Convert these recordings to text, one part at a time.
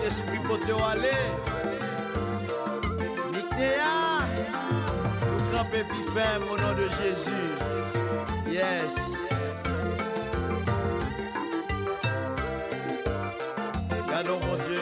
Saint-Esprit pour te aller. Nicnéa, nous camper puis ferme au nom de Jésus. Yes. Gardons mon Dieu.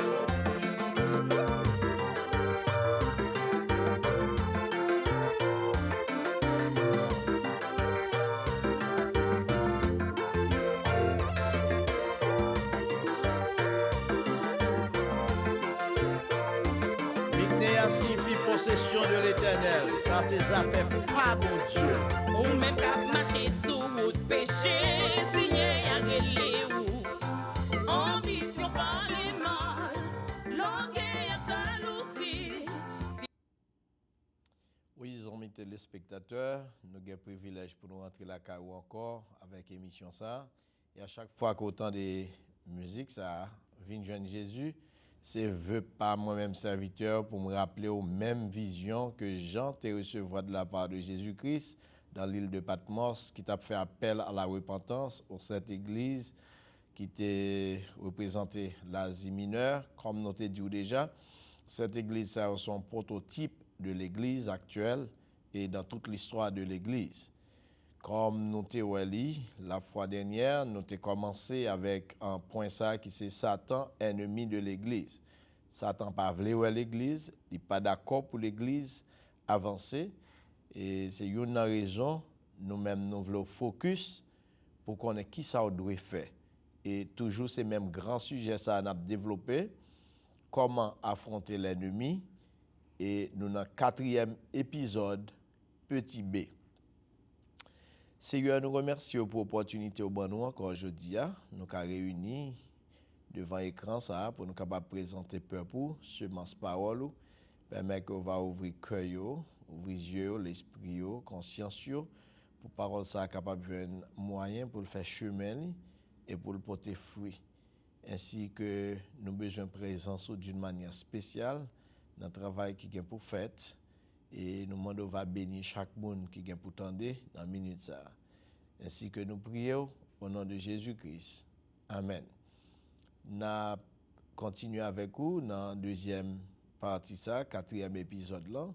Nicnéa signifie possession de l'Éternel. Ça, c'est ça fait pas mon Dieu. Ou même qu'à marcher sous route péché, signé à relais ou ambition par les mal, l'orgueil à jalousie. Oui, les amis téléspectateurs, nous avons le privilège pour nous rentrer la carrière encore avec l'émission ça. Et à chaque fois qu'autant de musique ça vient joindre Jésus, c'est veut pas moi-même serviteur pour me rappeler aux mêmes visions que Jean t'a recevoir de la part de Jésus-Christ dans l'île de Patmos, qui t'a fait appel à la repentance aux cette église qui t'a représenté l'Asie mineure, comme nous t'ai dit déjà. Cette église, c'est un prototype de l'église actuelle et dans toute l'histoire de l'église. Comme nous t'avons dit la fois dernière, nous avons commencé avec un point ça qui c'est Satan, ennemi de l'église. Satan pas voulu l'église, il n'est pas d'accord pour l'église avancer. Et c'est une raison, nous-mêmes nous voulons focus pour qu'on ait qui ça doit faire. Et toujours ces mêmes grands sujets ça on a développé. Comment affronter l'ennemi. Et nous dans le 4e épisode, petit B. Seigneur, nous remercions pour l'opportunité au bon nous encore aujourd'hui. Nous sommes réunis devant l'écran ça pour nous capables présenter peuple semence parole permettre qu'on va ouvrir cœur, ouvrir yeux, l'esprit, conscience pour parole ça capable de moyen pour le faire chemin et pour le porter fruit. Ainsi que nous avons besoin de présence d'une manière spéciale dans le travail qui est pour faire. Et nous demandons va bénir chaque monde qui est pour tendre dans la minute ça. Ainsi que nous prions au nom de Jésus-Christ. Amen. Nous continuons avec vous dans la deuxième partie ça, 4e épisode là.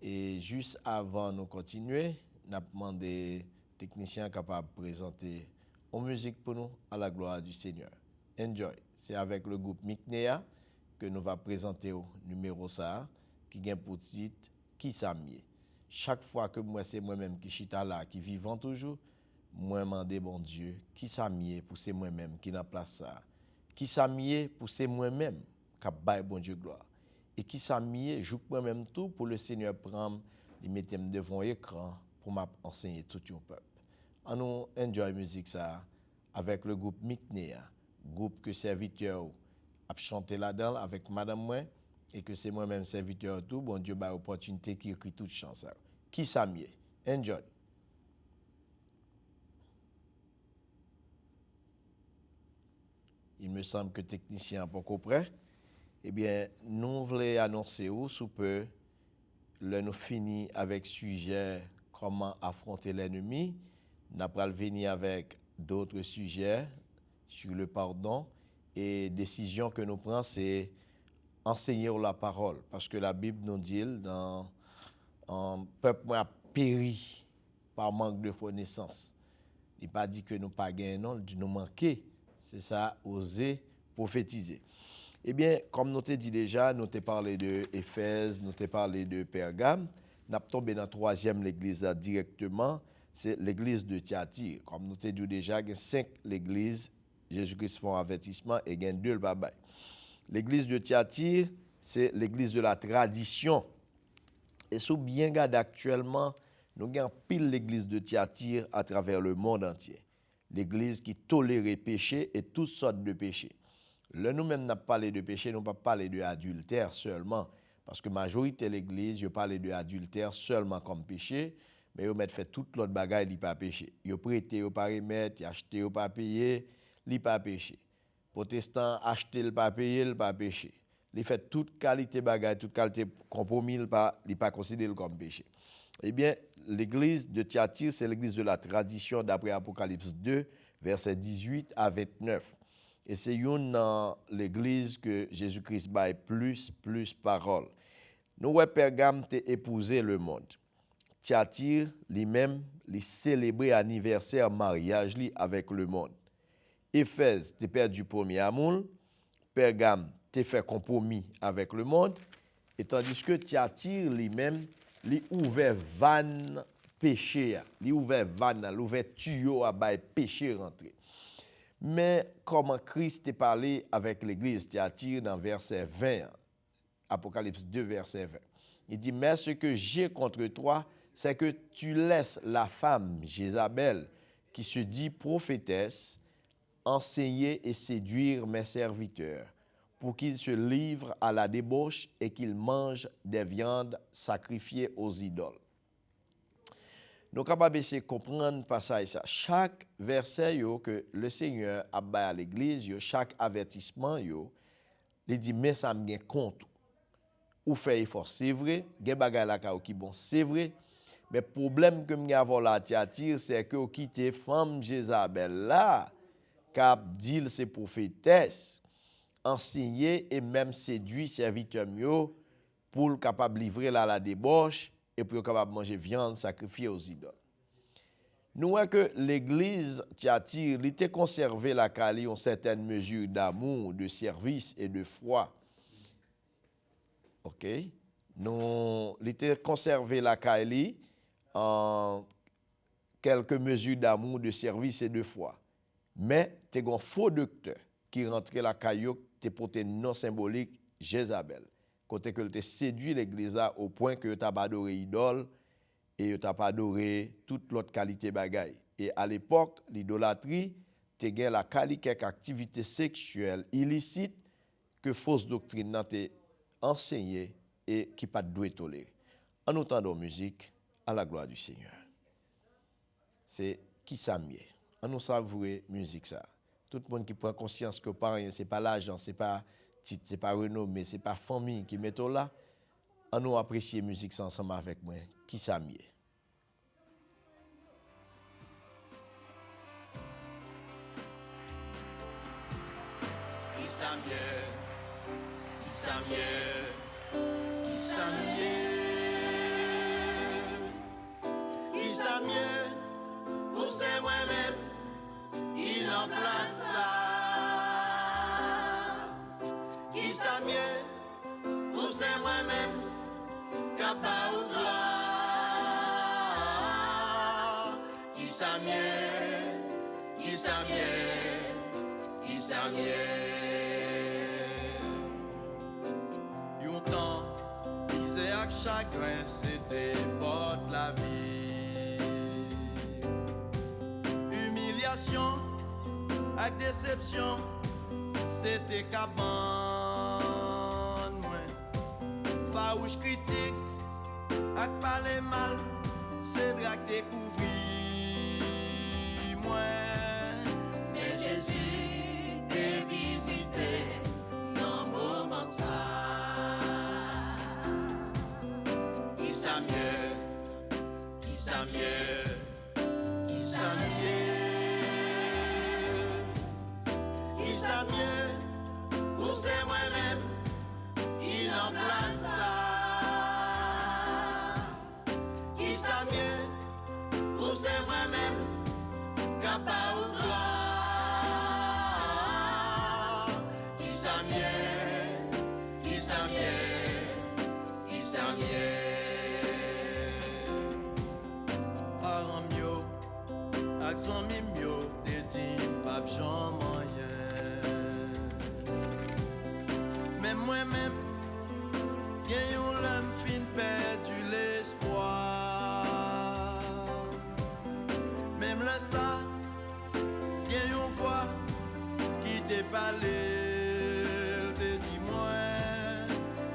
Et juste avant de continuer, nous avons demandé techniciens capables de présenter une musique pour nous à la gloire du Seigneur. Enjoy. C'est avec le groupe Nicnéa que nous allons présenter au numéro ça qui vient pour titre Qui s'amie. Chaque fois que moi c'est moi-même qui chita là, qui vivant toujours, moi demande bon Dieu, qui s'amie pour c'est moi-même qui n'a place ça. Qui s'amie pour c'est moi-même qui bail bon Dieu gloire. Et qui s'amie joue moi-même tout pour le Seigneur prendre, il mettre devant l'écran pour m'enseigner tout un peuple. On nous enjoy musique ça avec le groupe Nicnéa, groupe que serviteur a chanté là-dedans avec madame moi et que c'est moi-même serviteur tout, bon Dieu ba opportunité qui écrit toute chance. Qui s'amie. Enjoy. Il me semble que technicien n'est pas encore prêt. Eh bien, nous voulons annoncer sous peu, nous finissons avec le sujet comment affronter l'ennemi. Nous allons venir avec d'autres sujets sur le pardon et décision que nous prenons, c'est enseigner la parole. Parce que la Bible nous dit dans un peuple a péri par manque de connaissance. Il n'a pas dit que nous pas gagné, non, il dit nous manquer. C'est ça, oser prophétiser. Eh bien, comme nous t'ai dit déjà, nous t'ai parlé de Éphèse, nous t'ai parlé de Pergame. Nous sommes tombé dans la 3e l'église là, directement, c'est l'église de Thyatire. Comme nous t'ai dit déjà, il y a 5 l'églises, Jésus-Christ fait un avertissement et il y a 2 le bye-bye. L'église de Thyatire, c'est l'église de la tradition. Et si bien regarde actuellement, nous avons pile l'église de Thyatire à travers le monde entier. L'église qui tolérait péché et toutes sortes de péchés. Là, nous-mêmes, n'a parlé de péché, nous ne pas parler de adultère seulement. Parce que la majorité de l'église, ils parlent de adultère seulement comme péché, mais ils mettent fait toute l'autre bagaille, ils pas péché. Ils prêtent, ils pas remettre, ils achètent, ils pas payer, ils pas péché. Protestant acheter, ils pas payer, ils pas péché. Ils fait toute qualité bagaille, toute qualité compromis, ils pas considéré comme péché. Eh bien, l'église de Thyatire, c'est l'église de la tradition d'après Apocalypse 2, versets 18 à 29. Et c'est une dans l'église que Jésus-Christ baille plus parole. Nous, ouais, Pergame t'a épousé le monde. Thyatire, lui-même, lui célébrer anniversaire mariage li avec le monde. Éphèse, t'es perdu premier amour. Pergame, t'es fait compromis avec le monde. Et tandis que Thyatire, lui-même, lui ouvert vanne péché, lui ouvert vanne, l'ouvert tuyau à bail péché rentrer. Mais comment Christ est parlé avec l'église Thyatire dans verset 20, Apocalypse 2, verset 20. Il dit, mais ce que j'ai contre toi, c'est que tu laisses la femme Jézabel, qui se dit prophétesse, enseigner et séduire mes serviteurs, pour qu'ils se livrent à la débauche et qu'ils mangent des viandes sacrifiées aux idoles. Nous sommes capables de comprendre par ça et ça. Chaque verset que le Seigneur a donné à l'église, chaque avertissement, il dit, mais ça me gagne compte. Ou fait effort, c'est vrai, il y a des choses qui bon, c'est vrai, mais le problème que nous avons là à Thyatire, c'est que vous quittez femme Jézabel là, qui dit ses prophétesses, enseigner et même séduire serviteurs pour le capable livrer là la débauche et pour capable manger viande sacrifiée aux idoles. Nous voyons que l'église Thyatire était conservé la Cali en certaines mesures d'amour, de service et de foi. OK? Nous était conservé la Cali en quelques mesures d'amour, de service et de foi. Mais tu as un faux docteur qui rentrait la caillou, tu porté non symbolique Jézabel. Côté que tu séduit l'église au point que tu as adoré idole et tu as adoré toute l'autre qualité bagaille. Et à l'époque, l'idolâtrie, tu as la qualité quelques activités sexuelles illicites que fausse doctrine n'a été enseignée et qui pas doué tolérer. En entendant musique à la gloire du Seigneur. C'est qui ça mieux. On nous savourer musique ça. Tout le monde qui prend conscience que pas rien, c'est pas l'argent, c'est pas titre, c'est pas renommée, c'est pas famille qui met là. On nous apprécier musique ça ensemble avec moi. Qui ça mieux. Qui ça mieux. Qui ça mieux. Qui ça mieux. Qui ça mieux. Pour c'est moi-même. Il en place ça. Qui ça mieux, pour c'est moi-même, capable ou gloire. Qui ça mieux, qui ça mieux, qui ça mieux. Yon temps, misé ak chagrin, c'était pas de la vie. Humiliation, ak déception, c'était cabane moins. Farouche critique, ak parler mal, c'est drac découvrir moins. Mais Jésus t'est visité dans moment ça. Qui ça mieux, qui ça mieux, qui ça mieux. Qui ça mieux, pour c'est moi-même, il en place ça. Qui ça mieux, pour c'est moi-même, capable ou gloire. Qui ça mieux, qui ça mieux, qui ça mieux. Parents mieux, accent mimio, t'es dit, pape Jean moyen. Même moi-même, y'a yon l'homme fin perdu l'espoir. Même le ça, y'a yon voix qui t'est parlé, te dit moi,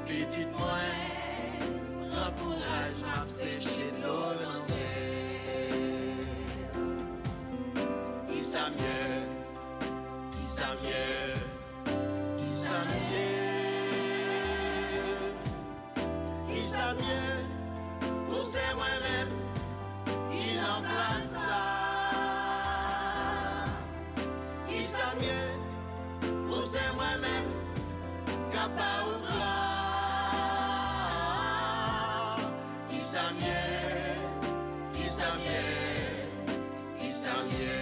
Petite moi, l'encourage m'a séché de l'eau danger. Qui ça mieux, qui ça mieux, qui ça mieux. Qui ça mieux, pour c'est moi-même, il en place ça. Qui ça mieux, Kaba ou gloire. Isamien, Isamien, Isamien.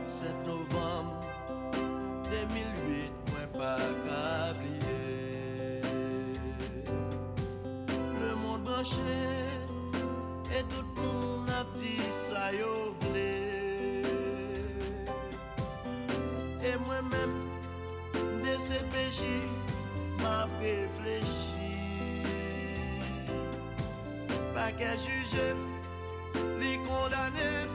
7 novembre 2008, moi pas qu'à oublier. Le monde branché et tout le monde a dit ça yo vle. Et moi-même, de ces péchés, m'a réfléchi. Pas qu'à juger, les condamner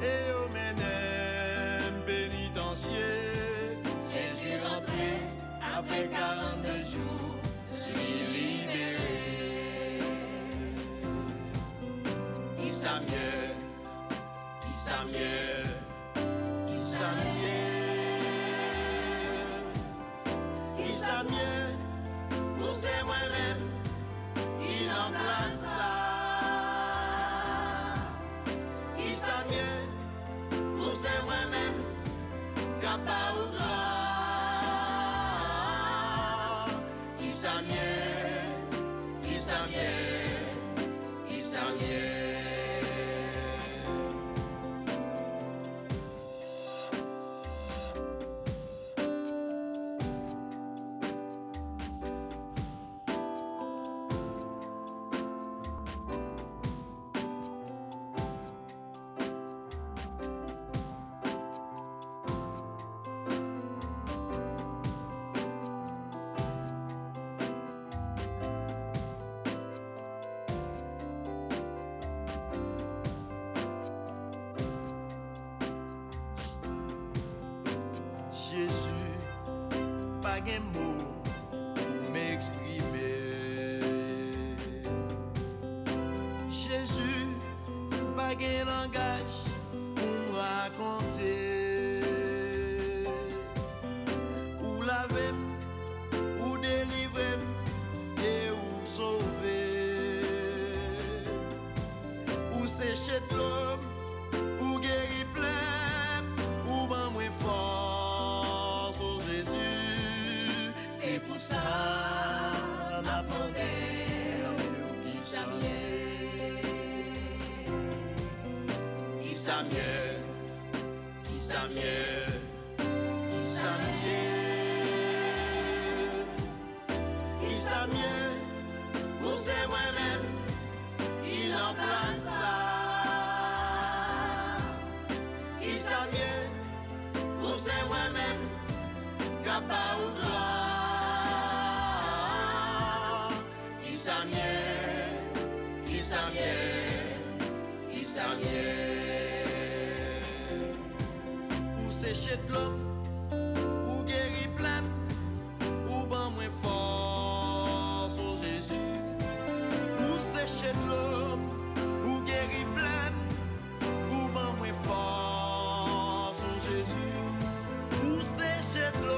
et au menem pénitencier. Jésus rentré après 42 jours, libéré. Isamien, Isamien, Isamien. Isamien, pour c'est moi-même, il en place ça. Isamien, pour c'est moi-même, Kaba ou gloire. Isamien, Isamien, Isamien. Jésus, pas de mots pour m'exprimer. Jésus, pas de langage pour me raconter. Ou laver, ou délivrer, et ou sauver. Ou sécher de l'homme, ou guérir plein, ou ban moins fort. C'est pour ça m'a demandé Isamien, Isamien, Isamien, Isamien, pour c'est moi-même, il en place ça. Isamien, pour c'est moi-même, Kaba ou gloire. Isamien, Isamien, Isamien. Pour sécher de l'eau, pour guérir plein, pour ban moins force au Jésus. Pour sécher de l'eau, pour guérir plein, pour ban moins force au Jésus. Pour sécher de l'eau.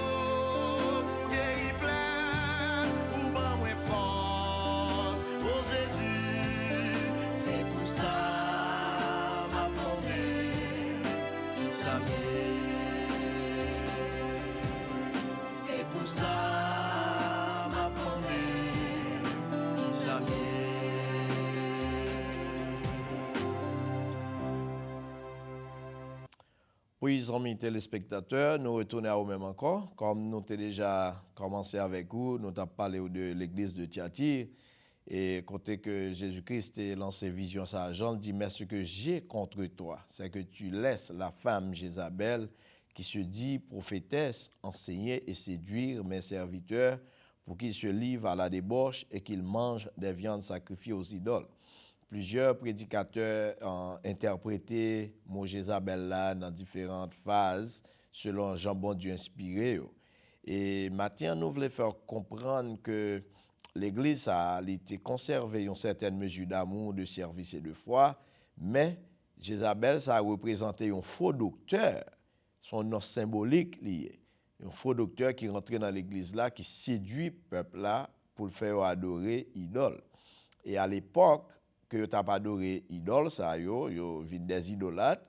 Et pour ça, m'a promis, Isamien. Oui, amis téléspectateurs, nous retournons à vous-même encore. Comme nous avons déjà commencé avec vous, nous avons parlé de l'église de Thyatire. Et côté que Jésus-Christ a lancé vision à Jean, dit, mais ce que j'ai contre toi, c'est que tu laisses la femme Jézabel, qui se dit prophétesse, enseigner et séduire mes serviteurs pour qu'ils se livrent à la débauche et qu'ils mangent des viandes sacrifiées aux idoles. Plusieurs prédicateurs ont interprété mot Jézabel là dans différentes phases selon Jean Bondieu inspiré. Et maintenant, nous voulons faire comprendre que l'Église a été conservée une certaine mesure d'amour, de service et de foi, mais Jézabel, ça a représenté un faux docteur, son nom symbolique lié. Un faux docteur qui rentrait dans l'Église là, qui séduit le peuple là pour le faire adorer idole. Et à l'époque, que tu n'as pas adoré idole, ça, yo vide des idolâtres,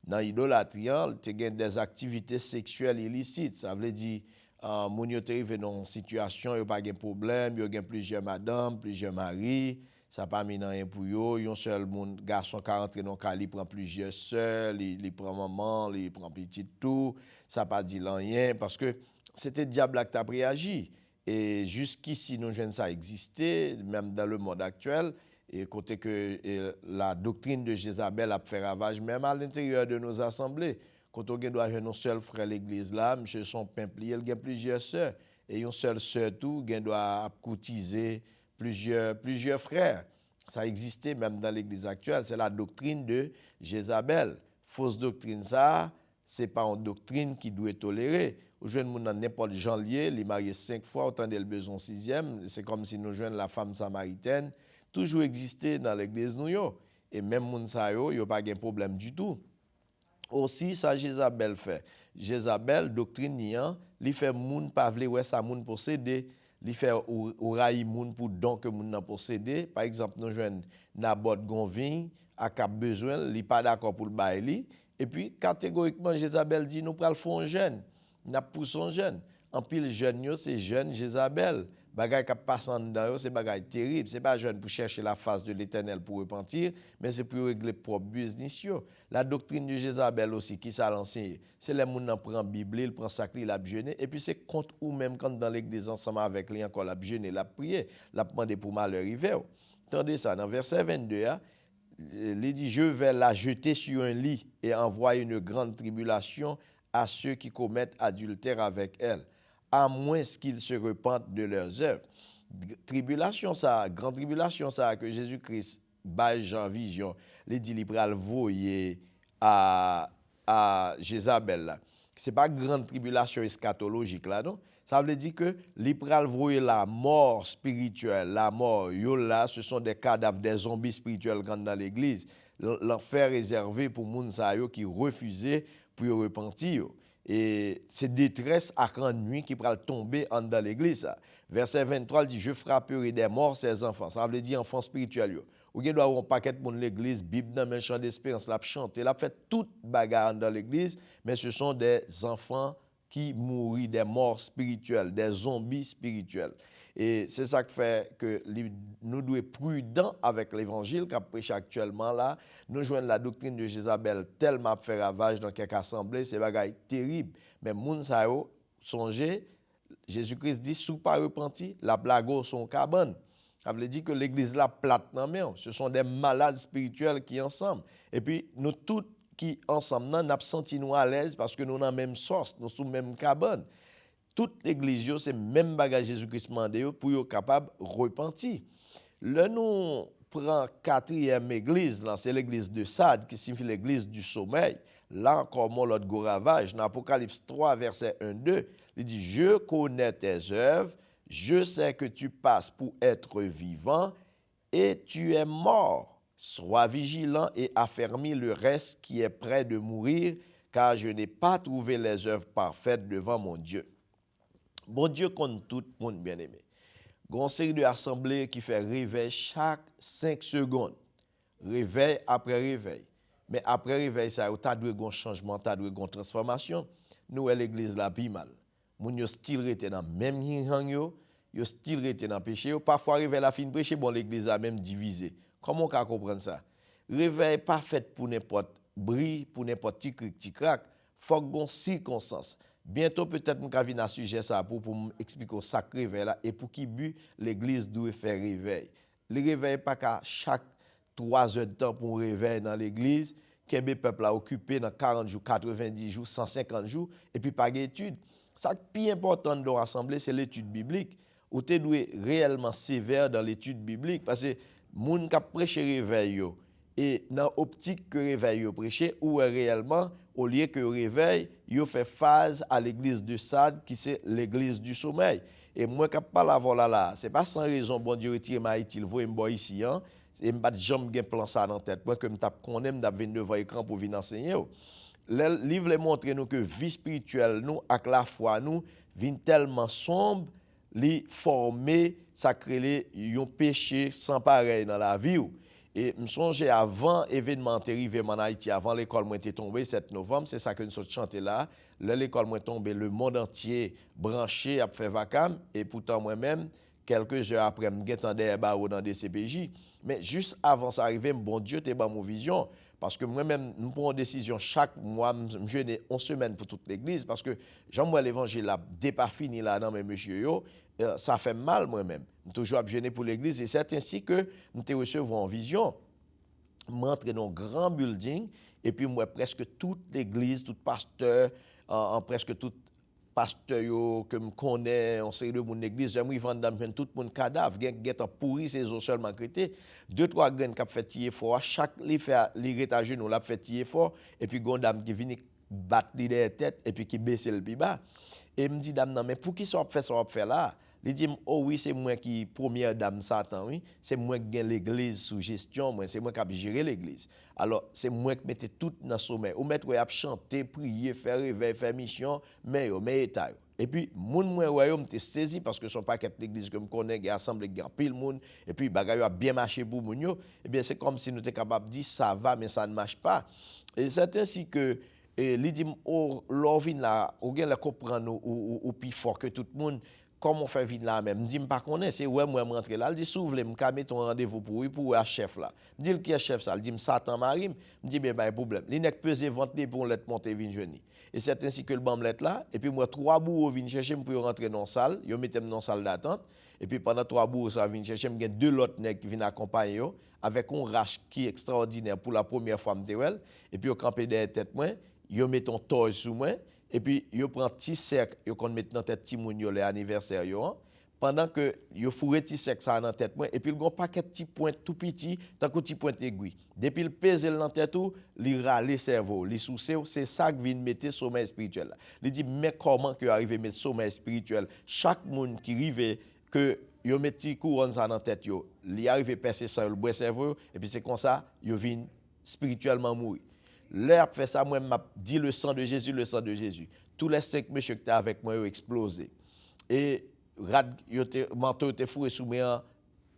dans l'idolâtrie, tu as des activités sexuelles illicites. Ça veut dire, moun yo te rive dans une situation, yo pas de problème, yo gen plusieurs madames, plusieurs maris, ça pas mis dans rien pour yo, yon seul moun garçon qui rentre dans le il prend plusieurs sœurs, il prend maman, il prend petit tout, ça pas dit rien parce que c'était diable qui t'a réagi. Et jusqu'ici, nous jeunes ça existait, même dans le monde actuel, et côté que la doctrine de Jézabel a fait ravage, même à l'intérieur de nos assemblées. Quand on doit avoir un seul frère l'église là, monsieur son pimplier, il y a plusieurs sœurs. Et une seule sœur tout, il doit courtiser plusieurs frères. Ça existait même dans l'église actuelle, c'est la doctrine de Jézabel. Fausse doctrine ça, c'est pas une doctrine qui doit être tolérée. Au jeune monde n'importe Jean lié, il est marié 5 fois, autant d'elle besoin 6e, c'est comme si nous jeunes la femme samaritaine toujours existé dans l'église nous yo et même moun sa yo pas de problème du tout. Aussi ça Jézabel fait. Jézabel doctrine nian, li fait moun pa vle ouais ça moun posséder, li fait ou raï moun pour don que moun nan posséder. Par exemple nous jeunes Naboth gonvin a cap besoin, li pas d'accord pour le bail li et puis catégoriquement Jézabel dit nous pral font jeune. N'a pousson jeune. En pile jeune yo c'est jeune Jézabel. Bagay qui passe en dedans, c'est bagay terrible. C'est pas jeune pour chercher la face de l'Éternel pour repentir, mais c'est pour régler propre business yo. La doctrine de Jézabel aussi qui ça l'enseigne, c'est les moun nan prend Bible, il prend sacré, il a jeûné et puis c'est contre ou même quand dans l'église ensemble avec lui encore l'a jeûné, l'a prié, l'a demandé pour malheur arrivé. Attendez ça dans verset 22 il dit je vais la jeter sur un lit et envoyer une grande tribulation à ceux qui commettent adultère avec elle, à moins qu'ils se repentent de leurs œuvres. Tribulation ça, grande tribulation ça que Jésus-Christ bail Jean vision, il dit il pral voyer à Jézabel là. C'est pas grande tribulation eschatologique là non. Ça veut dire que il pral voyer la mort spirituelle, la mort yo là, ce sont des cadavres des zombies spirituels dans l'église. L'enfer réservé pour moun sa yo qui refusaient pour repentir. Et c'est détresse à grande nuit qui pral tomber en dans l'église. Verset 23 il dit je frapperai des morts ces enfants. Ça veut dire enfants spirituels. Ou gen doit avoir un paquet pour l'église, Bible dans un chant d'espérance, l'a chanter, l'a fait toute bagarre dans l'église, mais ce sont des enfants qui mourent, des morts spirituels, des zombies spirituels. Et c'est ça qui fait que nous devons être prudents avec l'évangile qu'a prêché actuellement là. Nous joignons la doctrine de Jézabel tellement fait ravage dans quelques assemblées, c'est bagaille terrible. Mais moun sa yo songez, Jésus-Christ dit sous pas repenti, la blago son cabane. Ça veut dire que l'église là plate nan men, ce sont des malades spirituels qui ensemble. Et puis nous tous qui ensemble nous senti nous à l'aise parce que nous dans même source, nous sous même cabane. Toute l'église c'est même bagage Jésus-Christ mandé pour yo capable repentir. Là nous prend quatrième église là, c'est l'église de Sade qui signifie l'église du sommeil. Là encore mon l'autre gros ravage dans Apocalypse 3 verset 1-2, il dit je connais tes œuvres, je sais que tu passes pour être vivant et tu es mort. Sois vigilant et affermis le reste qui est près de mourir, car je n'ai pas trouvé les œuvres parfaites devant mon Dieu. Bon Dieu compte tout le monde bien-aimé. Une série de assemblées qui fait réveil chaque 5 secondes. Réveil après réveil. Mais après réveil, ça a dû un changement, ça a dû une transformation. Nous, l'église là, plus mal. Moun yo still rete dans même hang yo still rete dans péché yo. Parfois réveil la fin prêcher, bon l'église a même divisé. Comment on peut comprendre ça? Réveil pas fait pour n'importe bruit, pour n'importe petit crack. Faut gon circonstance. Bientôt peut-être nous venir à sujet ça pour expliquer ça réveil là et pour qui but l'église doit faire réveil. Le réveil pas qu'à chaque 3 heures de temps pour réveil dans l'église, qu'un peuple a occupé dans 40 jours, 90 jours, 150 jours et puis pas d'études. Ça qui est plus important dans l'assemblée c'est l'étude biblique. Ou tu dois réellement sévère dans l'étude biblique parce que moun qui prêche réveil yo et dans optique que réveil yo prêcher ou réellement au lieu que réveil yo fait phase à l'église de Sade qui c'est l'église du sommeil. Et moi qui parle avant là, c'est pas sans raison bon Dieu retire Haïti, il voit me ici hein, et me pas jamais gen plan ça dans tête. Moi que me tape connaît me venir devant écran pour venir enseigner. Le livre les montre nous que vie spirituelle nous avec la foi nous vient tellement sombre, li former ça crée un péché sans pareil dans la vie. Et me songe avant événement arrivé en Haïti, avant l'école moi était tombée 7 novembre, c'est ça que nous sommes chanté là. Là l'école moi tombée, le monde entier branché a fait vacam et pourtant moi-même quelques heures après me guettandais dans des CPJ, mais juste avant ça arriver, bon Dieu t'es ban mon vision parce que moi-même nous prenons une décision chaque mois, je jeûne 11 semaines pour toute l'église parce que Jean-moi l'évangile là dépas fini là dans mes monsieur yo, ça fait mal moi-même. Toujours à jeûner pour l'église et c'est ainsi que nous te recevons en vision. M'entrer dans un grand building et puis moi presque toute l'église, tout pasteur, presque tout pasteur yo que me connaît, on sait de mon église, j'aimerais vendre dans tout mon cadavre, gen pourri ces os seulement crété, 2-3 graines qui fait tirer fort, chaque li fait li rétage nous l'a fait tirer fort et puis gon dame qui vient battre li des tête et puis qui baisse le plus bas. Et me dit dame non mais pour qui ça fait là? Il dit oh oui, c'est moi qui première dame Satan oui, c'est moi qui gagne l'église sous gestion, moi c'est moi qui a géré l'église. Alors c'est moi qui mettais tout dans sommet. Ou mettre à chanter, prier, faire réveil, faire mission, mais état. Et puis moun moi royaume t'es saisi parce que son paquet l'église que me connais, qui assemblé grand pile monde et puis bagaille a bien marché pour moun yo. Et bien c'est comme si nous étions capable de dire ça va mais ça ne marche pas. Et c'est ainsi que il dit oh l'orvin là, ou bien la comprendre ou plus fort que tout le monde. Comment on fait vite là même? Me dit pas connaît, c'est ouais moi rentrer là, il dit s'ouvre me ka mettre un rendez-vous pour un chef là. Me dit qui est chef ça, il dit Satan Marim, me dit ben pas problème. Li nek peser vente pour l'être monter vinn journée. Et c'est ainsi que le bamlet là et puis moi 3 bourreaux viennent chercher pour rentrer dans salle, yo mettem dans salle d'attente et puis pendant 3 bourreaux ça viennent chercher, me gen 2 autres nèg qui viennent accompagner yo avec un rache qui est extraordinaire pour la première fois m'tewel et puis yo camper derrière tête moi, yo met ton torse sous moi. Et puis, yo prend petit cercle, yo kon met dans tête ti moun yo les anniversaire yo, pendant que yo fourre petit cercle ça dans tête moi et puis il gon paquet petit point tout petit, tant que petit point aiguille. Depuis il pèse dans tête tout, li rale cerveau, li sous c'est ça qui vient mettre sommeil spirituel. Il dit mais comment que arriver mettre sommeil spirituel? Chaque monde qui rive que yo met petit couronne ça dans tête yo, li arrive percer ça le bois cerveau et puis c'est comme ça yo vinn spirituellement mourir. L'heure fait ça, moi, m'a dit le sang de Jésus, le sang de Jésus. Tous les 5 messieurs qui étaient avec moi ont explosé. Et manteau était fourré sous moi,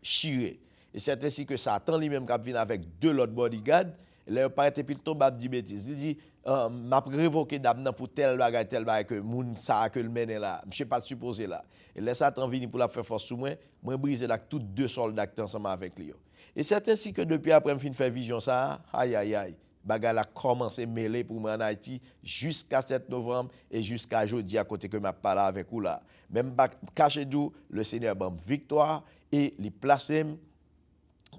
chiré. Et c'est ainsi que Satan lui-même qui vient avec 2 autres bodyguards. Là, il paraît puis il tombe à dire bêtises. Il dit, m'a révoqué d'abord pour tel bagage que moun ça que le mène là. Je ne suis pas supposé là. Et là, Satan vient pour la faire force sous moi, moi briser là tous 2 soldats ensemble avec lui. Et c'est ainsi que depuis après, je faire vision ça, aïe aïe aïe. Bagal a commencé à mêler pour moi en Haïti jusqu'à 7 novembre et jusqu'à jeudi à côté que m'a parlé avec vous là. Même caché du le Seigneur m'a victoire et les placer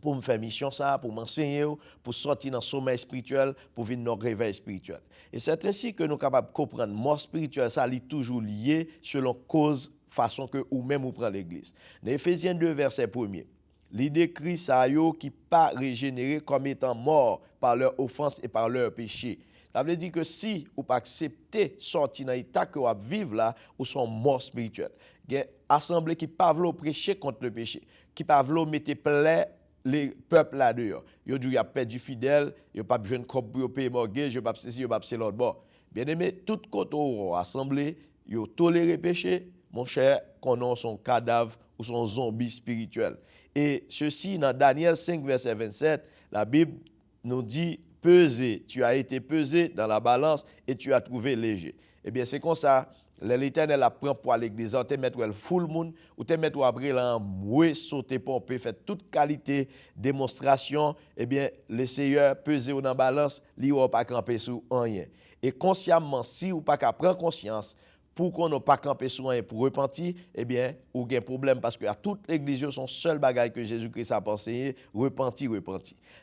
pour me faire mission ça, pour m'enseigner, pour sortir dans le sommeil spirituel, pour venir dans le réveil spirituel. Et c'est ainsi que nous sommes capables de comprendre mort spirituel ça est toujours lié selon cause façon que ou même ou prend l'église. Dans Éphésiens 2 verset 1er. Il décrit ça yo qui pas régénéré comme étant morts par leur offense et par leur péché. Ça veut dire que si ou pas accepter sortir dans l'état que vous vivre là, ou sont morts spirituels. Il y a assemblée qui pas veulent prêcher contre le péché, qui pas veulent mettre plaie les peuples là dehors. Yo dit y a perdu fidèle, yo pas besoin de corps pour payer mortgage, yo pas ceci, yo pas c'est l'autre bord. Bien aimé, tout côté assemblée, yo tolérer péché, mon cher, qu'on a son cadavre ou son zombie spirituel. Et ceci, dans Daniel 5, verset 27, la Bible nous dit, pesé, tu as été pesé dans la balance et tu as trouvé léger. Eh bien, c'est comme ça, l'Éternel apprend pour l'église, tu mettre le full monde, ou tu mettre après là, moué, sauter pour peut faire toute qualité, démonstration, eh bien, le Seigneur pesé dans la balance, lui, ou pas camper sur rien. Et consciemment, si ou pas qu'à prendre conscience, pour qu'on n'a pas campé sur rien pour repentir, eh bien, ou gain problème parce que à toute l'église, son seul bagage que Jésus-Christ a enseigné, repentir.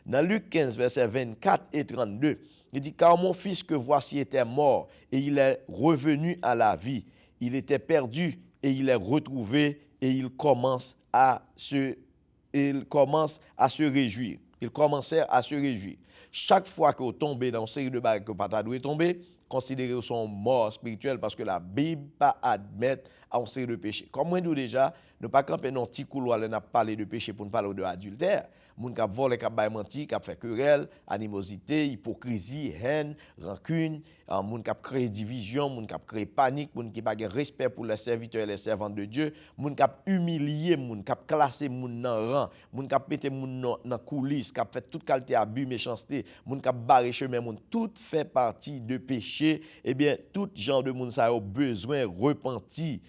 Dans Luc 15, versets 24 et 32, il dit, car mon fils que voici était mort et il est revenu à la vie. Il était perdu et il est retrouvé et il commence à se réjouir. Il commençait à se réjouir. Chaque fois que vous tombez dans une série de bagages que vous ne pouvez pas tomber, considérez son mort spirituel parce que la Bible pas admettre à une série de péchés. Comme moi dit déjà, Nous pas camper dans petit couloir là n'a parler de péché pour nous parler de adultère. Moun k'ap volé, k'ap bay menti, k'ap fait querelle, animosité, hypocrisie, haine, rancune, moun k'ap créé division, moun k'ap créé panique, moun qui pas de respect pour les serviteurs et les servantes de Dieu, moun k'ap humilier moun, k'ap classer moun dans rang, moun k'ap mettre moun dans coulisses, k'ap fait toute qualité abus, méchanceté, moun k'ap barrer chemin moun, tout fait partie de péché. Eh bien, tout genre de moun ça a besoin repenti.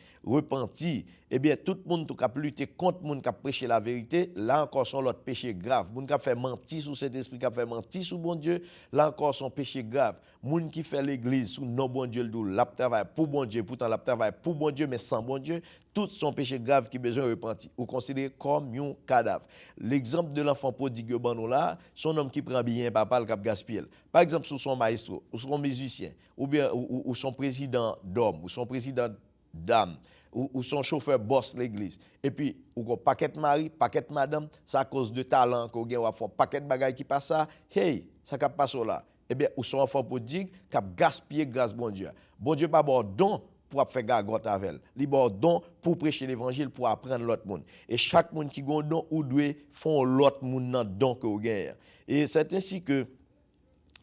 Eh bien, tout le monde qui a lutté contre le monde qui a prêché la vérité, là encore son l'autre péché grave. Le monde qui a fait mentir sous cet esprit, qui a fait mentir sous bon Dieu, là encore son péché grave. Le monde qui fait l'église sous non bon Dieu, l'a travail pour bon Dieu, pourtant l'a travail pour bon Dieu, mais sans bon Dieu, tout son péché grave qui a besoin de repentir, ou considéré comme un cadavre. L'exemple de l'enfant prodigue là, son homme qui prend bien papa, le cap gaspille. Par exemple, sous son maestro, ou son musicien, ou bien ou son président d'homme, ou son président dame, ou son chauffeur boss l'église. Et puis, ou un paquet de mari, paquet de madame, c'est à cause de talent qu'on a fait paquet de bagages qui passent ça. Hey, ça cap passe là. Eh bien, ou son enfant prodigue qui a gaspillé grâce bon Dieu. Bon Dieu pas bon don pour faire gargote avec elle. Il bon don pour prêcher l'évangile, pour apprendre l'autre monde. Et chaque monde qui a un don ou doit font l'autre monde dans don que vous gagnez. Et c'est ainsi que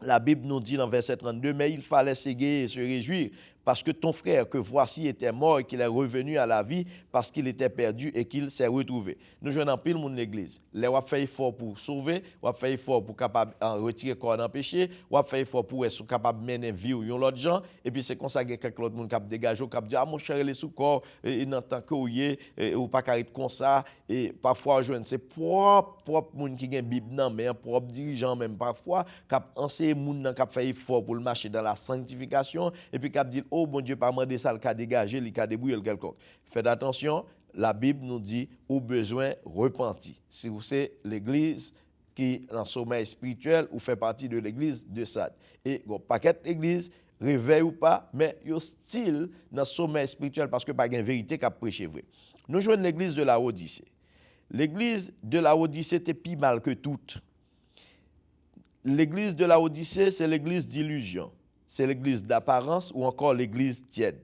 la Bible nous dit dans verset 32, mais il fallait s'égayer et se réjouir parce que ton frère que voici était mort et qu'il est revenu à la vie parce qu'il était perdu et qu'il s'est retrouvé. Nous jouons en pile monde l'église. Les on fait effort pour sauver, on fait effort pour capable retirer corps dans péché, on fait effort pour être capable mener vie ou l'autre gens et puis c'est comme ça que quelques autres monde cap dégager cap dire ah mon cher les sous corps et dans tant que ou pas carré comme ça et parfois jeune c'est propre monde qui gagne Bible non mais un propre dirigeant même parfois cap enseigner monde nan cap fait effort pour le marcher dans la sanctification et puis cap dire oh bon Dieu pas demander ça le cas dégager le cas débrouiller quelconque. Faites attention, la Bible nous dit au besoin repenti. Si vous c'est l'église qui est en sommeil spirituel ou fait partie de l'église de Sade et un paquet d'église réveille ou pas mais yo style dans sommeil spirituel parce que pas une vérité qu'a prêché vrai. Nous jouons l'église de la Odyssée. L'église de la Odyssée était plus mal que toute. L'église de la Odyssée, c'est l'église d'illusion. C'est l'église d'apparence ou encore l'église tiède.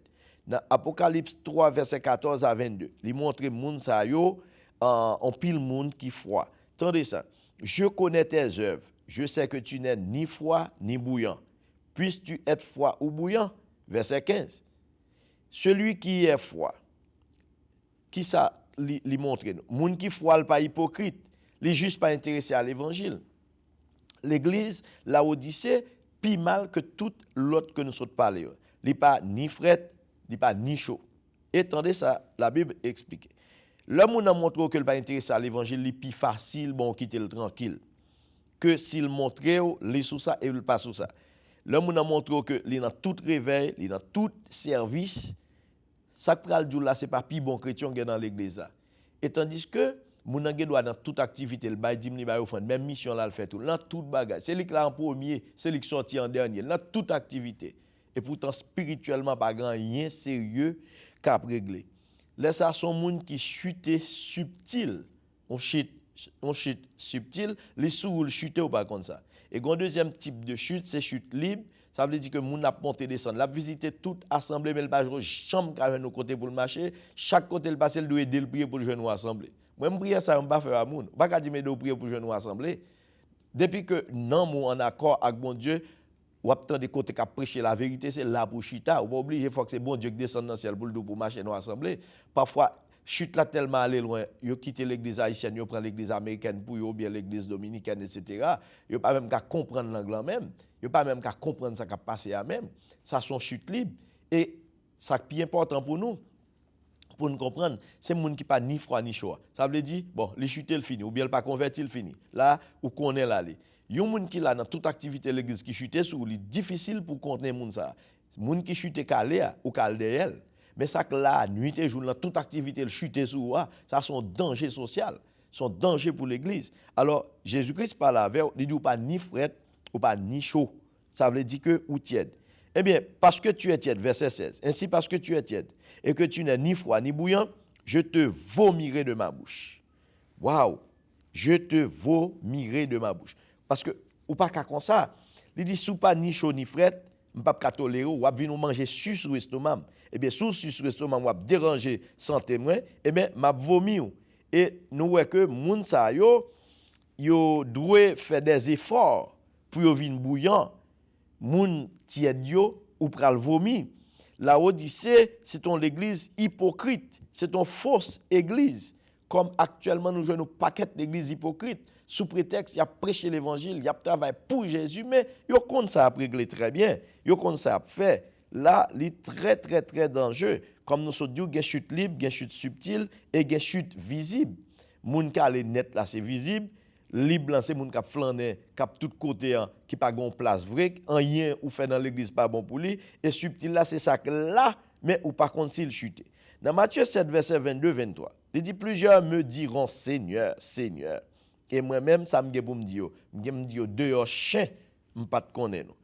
Dans Apocalypse 3, verset 14 à 22, il montre moun sa yo en pile monde qui froid. Tendez ça. Je connais tes œuvres. Je sais que tu n'es ni froid ni bouillant. Puisses-tu être froid ou bouillant? Verset 15. Celui qui est froid, qui ça li montre nous? Moun qui froid pas hypocrite, li juste pas intéressé à l'évangile. L'église, la Odyssée, plus mal que toute l'autre que nous sommes parlé. Il n'est pas ni fret, il n'est pas ni chaud. Étendez ça, la Bible explique. L'homme a montré qu'il n'est pas intéressé à l'évangile, il est plus facile, bon, quitter le tranquille. Que s'il montre, il est sous ça et il n'est pas sous ça. L'homme a montré qu'il est dans tout réveil, il est dans tout service. Ça que pral là, ce n'est pas plus bon chrétien qui est dans l'église là. Et tandis que moun nan doit dans toute activité le bail dimni bail offrande même mission là le fait tout dans toute bagage c'est lui qui là en premier c'est lui qui sorti en dernier dans toute activité et pourtant spirituellement pas grand rien sérieux qu'a régler là ça sont moun qui chuté subtil on chute subtil les sous chuter ou pas comme ça et un deuxième type de chute c'est chute libre. Ça veut dire que moun a monté descendre, l'a visiter toute assemblée mais le pas chambre ka nos côté pour le marcher, chaque côté le passer doit aider le prier pour joindre assemblée. Moi me prier ça on pas faire à moun. Pas ka dire mais do prier pour joindre assemblée. Depuis que non mou en accord avec bon Dieu, ou attendre côté qu'a prêcher la vérité, c'est là pour chita, ou pas obligé faut que c'est bon Dieu qui descende dans ciel pour marcher dans assemblée. Parfois chute là tellement aller loin, yo quitter l'église haïtienne, yo prend l'église américaine pour yo bien l'église dominicaine etc. Yo pas même qu'à comprendre l'anglais même. Yo pas même qu'à comprendre ça qui a passé à même. Ça son chute libre et ça qui est important pour nous comprendre, c'est moun qui pas ni froid ni chaud. Ça veut dire bon, les chuter le fini ou bien le pas converti le fini. Là où connaît l'aller. Yon moun qui là dans toute activité l'église qui chuter sous li difficile pour contenir moun ça. Moun qui chuter calé ou calé mais ça que là nuit et jour dans toute activité le chuter sous ça son danger social, son danger pour l'église. Alors Jésus-Christ parle avec, il dit pas ni fret ou pas ni chaud. Ça veut dire que ou tiède. Eh bien, parce que tu es tiède, verset 16. Ainsi, parce que tu es tiède et que tu n'es ni froid ni bouillant, je te vomirai de ma bouche. Waouh! Je te vomirai de ma bouche. Parce que, ou pas qu'à comme ça, il dit, sous pas ni chaud ni fret, m'pas pas tolérer ou venir nous manger sur estomac. Et bien sur estomac ou déranger santé moi, et bien m'a vomi. Et nous voyons que moun sa yo doit faire des efforts pour yo vin bouillant. Moun tièd yo ou pral vomi. La Odyssée, c'est l'église hypocrite, c'est une fausse église. Comme actuellement nous jouons un paquet d'églises hypocrites, sous prétexte, il y a prêché l'évangile, il y a travaillé pour Jésus, mais il y a ça à régler très bien, il y a ça à faire. Là, il est très, très, très dangereux. Comme nous sommes dit, il y a chute libre, il y a chute subtile et il y a chute visible. Moun ka ale net là, c'est visible. Libre là, c'est moun k'ap flâner, k'ap tout côté qui pas gon place vrai, rien ou fait dans l'église pas bon pour lui et subtil là c'est ça que là mais ou par contre s'il chute. Dans Matthieu 7 verset 22-23, il dit plusieurs me diront Seigneur, Seigneur. Et moi-même ça me pour me dire dehors chien m'pas te connaître nous.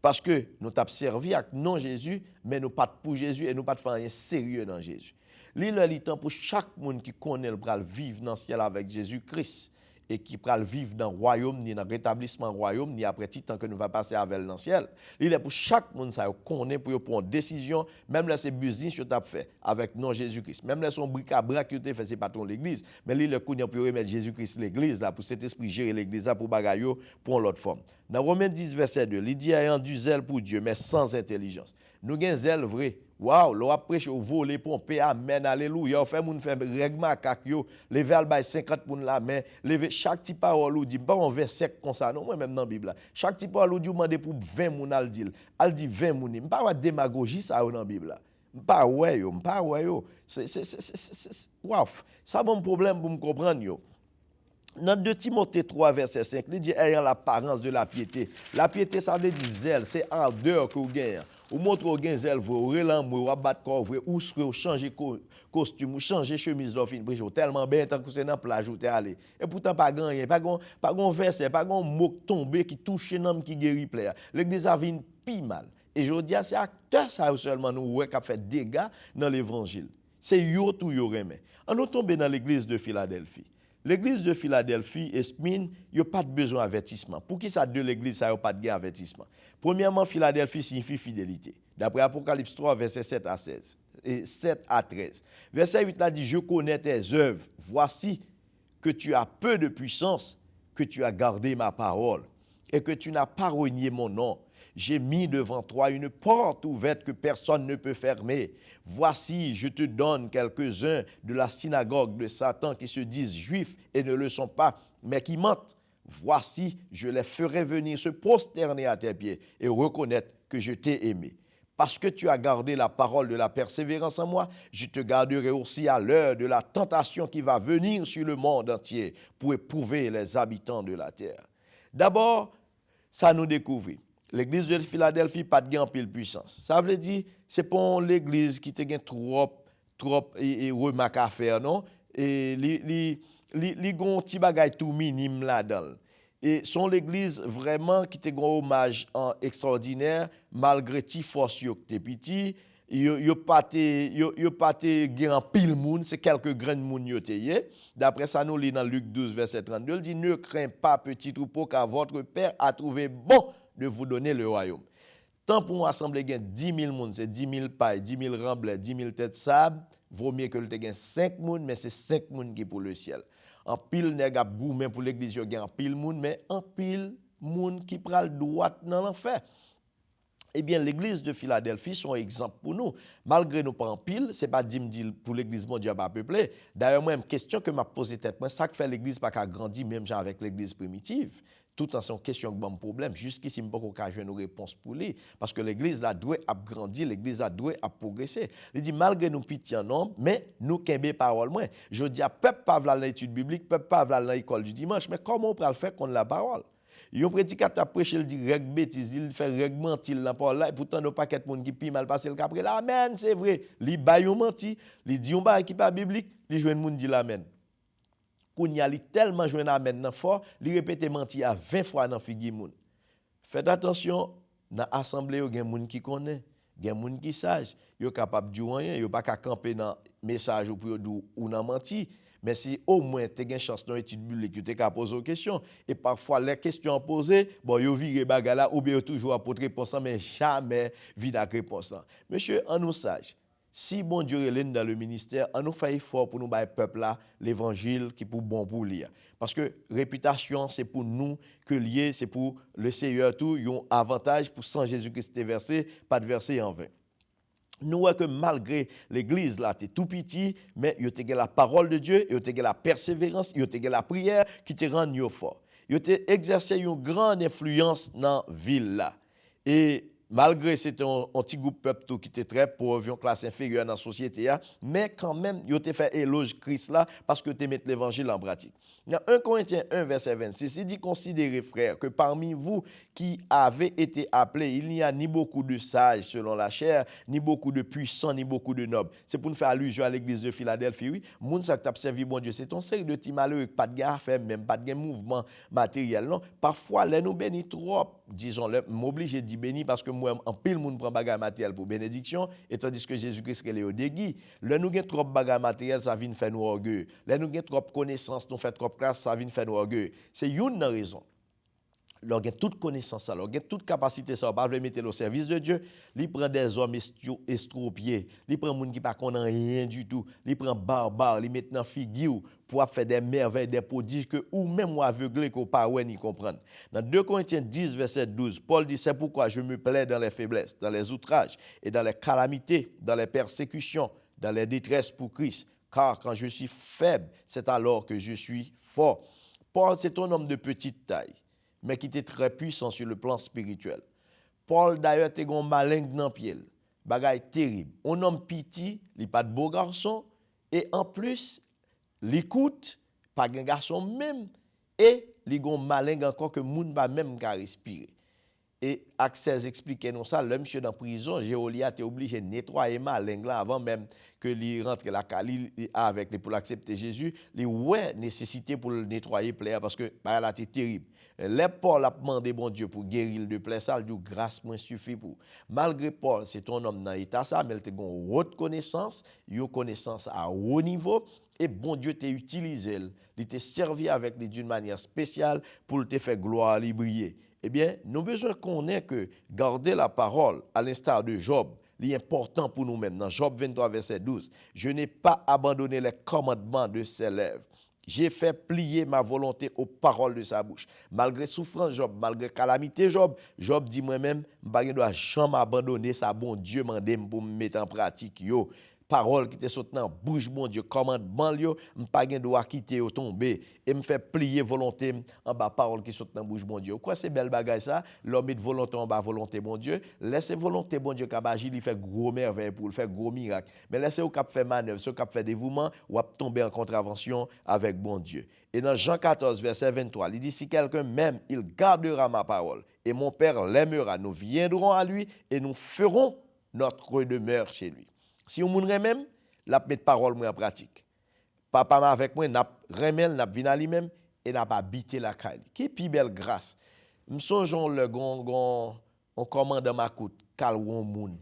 Parce que nous t'a servi avec non Jésus mais nous pas pour Jésus et nous pas faire rien sérieux dans Jésus. Le temps pour chaque monde qui connaît le bral vivre dans le ciel avec Jésus-Christ. Et qui pral vivre dans le royaume, ni dans le rétablissement du royaume, ni après tout temps que nous va passer avec le dans le ciel. Il est pour chaque monde ça connaît pour prendre une décision, même là c'est business que tu as fait avec non Jésus-Christ. Même là son bric-à-brac que tu as fait c'est pas ton l'église, mais il est connaît pour remettre Jésus-Christ l'église là pour cet esprit gérer l'église là pour bagayo pour l'autre forme. Dans Romains 10 verset 2, il dit ayant du zèle pour Dieu mais sans intelligence. Nous avons zèle vrai. Waouh, l'on a prêché au voler pompé, amen, alléluia. On fait moun fait règlement kak yo, lever al bay 50 pour la main, lever chaque petit parole ou dit pas un verset comme ça non, moi même dans la Bible. Chaque petit parole ou dit demander pour 20 moun al dit 20 moun. M'pas wa démagogie ça dans la Bible. M'pas ouais yo. C'est waouh, ça bon problème pour me comprendre yo. Dans 2 Timothée 3 verset 5, il dit ayant l'apparence de la piété. La piété ça veut dire zèle, c'est ardeur que vous gagnez. Ou montre ou gen zèle vous relan ou battre corps vrai ou changer costume ou changer chemise d'ofine pour tellement bien tant que c'est dans plage ou t'es allé et pourtant pas gagné pas gon verset pas gon mot tombé qui touche homme qui guérit plaire l'église a vinn pi mal et je dis c'est acteur ça seulement nous ouais qui a fait dégâts dans l'évangile c'est yo tout yo remet on nous tomber dans l'église de Philadelphie. L'église de Philadelphie, Esmine, il n'y a pas de besoin d'avertissement. Pour qui ça de l'église, ça n'a pas de gain avertissement? Premièrement, Philadelphie signifie fidélité. D'après Apocalypse 3, verset 7 à 16. Et 7 à 13. Verset 8 là dit, je connais tes œuvres. Voici que tu as peu de puissance, que tu as gardé ma parole et que tu n'as pas renié mon nom. J'ai mis devant toi une porte ouverte que personne ne peut fermer. Voici, je te donne quelques-uns de la synagogue de Satan qui se disent juifs et ne le sont pas, mais qui mentent. Voici, je les ferai venir se prosterner à tes pieds et reconnaître que je t'ai aimé. Parce que tu as gardé la parole de la persévérance en moi, je te garderai aussi à l'heure de la tentation qui va venir sur le monde entier pour éprouver les habitants de la terre. D'abord, ça nous découvre. L'église de Philadelphie pas de gain pile puissance. Ça veut dire c'est pas l'église qui te gain trop et remarque à faire non et li gon ti bagay tout minime là-dedans. Et son l'église vraiment qui te gon hommage en extraordinaire malgré ti force yo te petit yo pas te gain pile monde, c'est quelques grains de monde yo te yé. D'après ça nous lit dans Luc 12 verset 32, il dit ne crains pas petit troupeau car votre Père a trouvé bon de vous donner le royaume. Tant pour nous assembler 10 000 personnes, c'est 10 000 pailles, 10 000 remblais, 10 000 têtes de sable, vaut mieux que le te 5 personnes, mais c'est 5 personnes qui pour le ciel. En pile nèg ap gourmand pour l'église yo gen en pile monde, mais en pile monde qui pral droit dans l'enfer. Eh bien, l'église de Philadelphie sont un exemple pour nous. Malgré nous pas en pile, c'est pas dim pour l'église mon Dieu pas peuplé. D'ailleurs, moi, une question que m'a posé tête, moi, ça que fait l'église pas qu'a grandi même avec l'église primitive. Tout en son question de bon problème. Jusqu'ici, je ne peux pas jouer une réponse pour lui. Parce que l'église là doit grandir, l'église là doit progresser. Il dit, malgré nous petits en nombre, mais nous kembe parole moins. Je dis, peuple pas dans l'étude biblique, peuple pas dans l'école du dimanche, mais comment on peut le faire contre la parole? Yon prédicateur a prêché, il dit règle bêtise, il fait règle mentir dans parole là, et pourtant nos paquet de monde qui pi mal passé le capre là, amen, c'est vrai. Li ba yon menti, li di yon ba qui pas biblique, li joine monde dit l'amen. Kounya li tellement joine amen nan fort, li répéter menti à 20 fois dans figi moun. Faites attention, dans assemblée yo gen moun qui connaît, gen moun qui sage, yo capable di rien, yo pas ka camper dans message ou pour ou nan menti. mais si au moins tu as une chance dans l'étude biblique, tu as posé aux questions. Et parfois, les questions posées, bon, ils virent bagala ou bien toujours apporter réponse, mais jamais vide avec réponse. Monsieur, en nous sage, si bon Dieu est dans le ministère, on nous fait effort pour nous bailler peuple là l'évangile qui pour bon pour lire. Parce que réputation c'est pour nous que lié, c'est pour le Seigneur tout, un avantage pour sans Jésus-Christ versé, pas de verset en vain. Nous voyons que malgré l'église là, t'es tout petit, mais il y a la parole de Dieu, il y a la persévérance, il y a la prière qui te rend fort. Il y a exercé une grande influence dans la ville là. Et malgré c'était un petit groupe peuple qui était très pauvre, une classe inférieure dans la société, mais quand même, il a fait éloge Christ là parce que tu mets l'évangile en pratique. Dans 1 Corinthiens 1, verset 26, il dit « Considérez, frères, que parmi vous qui avez été appelés, il n'y a ni beaucoup de sages selon la chair, ni beaucoup de puissants, ni beaucoup de nobles. » C'est pour nous faire allusion à l'église de Philadelphie, oui. Moun ça que tu as servi, bon Dieu, c'est ton série de petits malheureux, pas de gars faire, même pas de mouvement matériel, non. Parfois, les nous bénis trop, disons-le, m'oblige de dire béni parce que moi, en pile, moun prend bagage matériel pour bénédiction, et tandis que Jésus-Christ est au dégui. Le nous gagne trop bagage matériel, ça vient faire nous orgueil. Le nous gagne trop connaissance, nous fait trop classe, ça vient faire nous orgueil. C'est une raison. Leur gagne toute connaissance, leur gagne toute capacité, ça va le mettre au service de Dieu. Il prend des hommes estropiés, il prend des gens qui ne connaissent rien du tout, il prend barbares, il met dans figure pour faire des merveilles, des prodiges que ou même aveuglé qu'on pas ouais ni comprendre. Dans 2 Corinthiens 10 verset 12, Paul dit c'est pourquoi je me plais dans les faiblesses, dans les outrages et dans les calamités, dans les persécutions, dans les détresses pour Christ. Car quand je suis faible, c'est alors que je suis fort. Paul, c'est un homme de petite taille, mais qui était très puissant sur le plan spirituel. Paul, d'ailleurs, était un malin dans le pied. Bagaille terrible. Un homme petit, il n'est pas de beau garçon, et en plus, l'écoute, pas un garçon même, et il est un malin encore que moun va même qu'à respirer. Et Accès expliquait nous ça, le monsieur dans la prison, Géolia était obligé de nettoyer malin là avant même que lui rentre la Cali avec lui pour accepter Jésus, il ouais nécessité pour le nettoyer plaie parce que bah là c'était terrible. Les Paul a demandé bon Dieu pour guérir de plaie ça, il dit grâce moi suffit pour. Malgré Paul, c'est un homme dans l'état ça, mais il a une haute connaissance, une connaissance à haut niveau et bon Dieu t'a utilisé, il t'a servi avec lui d'une manière spéciale pour te faire gloire, lui briller. Eh bien, nous avons besoin qu'on ait que garder la parole, à l'instar de Job, l'important pour nous-mêmes. Dans Job 23, verset 12, « Je n'ai pas abandonné les commandements de ses lèvres. J'ai fait plier ma volonté aux paroles de sa bouche. » Malgré souffrance, Job, malgré calamité, Job dit moi-même, je ne dois jamais abandonner ça, bon Dieu m'a demandé pour me mettre en pratique. Yo. Parole qui te saute dans bouche bon Dieu commandement yo m'pa gen droit quitter ou tomber et me fait plier volonté en bas parole qui saute dans bouche bon Dieu. Quoi c'est belle bagaille ça, l'homme met volonté en bas volonté bon Dieu, laissez volonté bon Dieu cap agir, il fait gros merveille pour le faire gros miracle. Mais laissez au cap faire manœuvre, ce cap fait dévouement ou tomber en contravention avec bon Dieu. Et dans Jean 14 verset 23, il dit si quelqu'un m'aime, il gardera ma parole et mon Père l'aimera. Nous viendrons à lui et nous ferons notre demeure chez lui. Si on moun remem, la mettre parole moi en pratique. Papa m'a avec moi, n'a remel, n'a vinn à lui-même et n'a pas habité la caille. Qui pi belle grâce. M'songeons le gon on commande ma coute, kal won moun.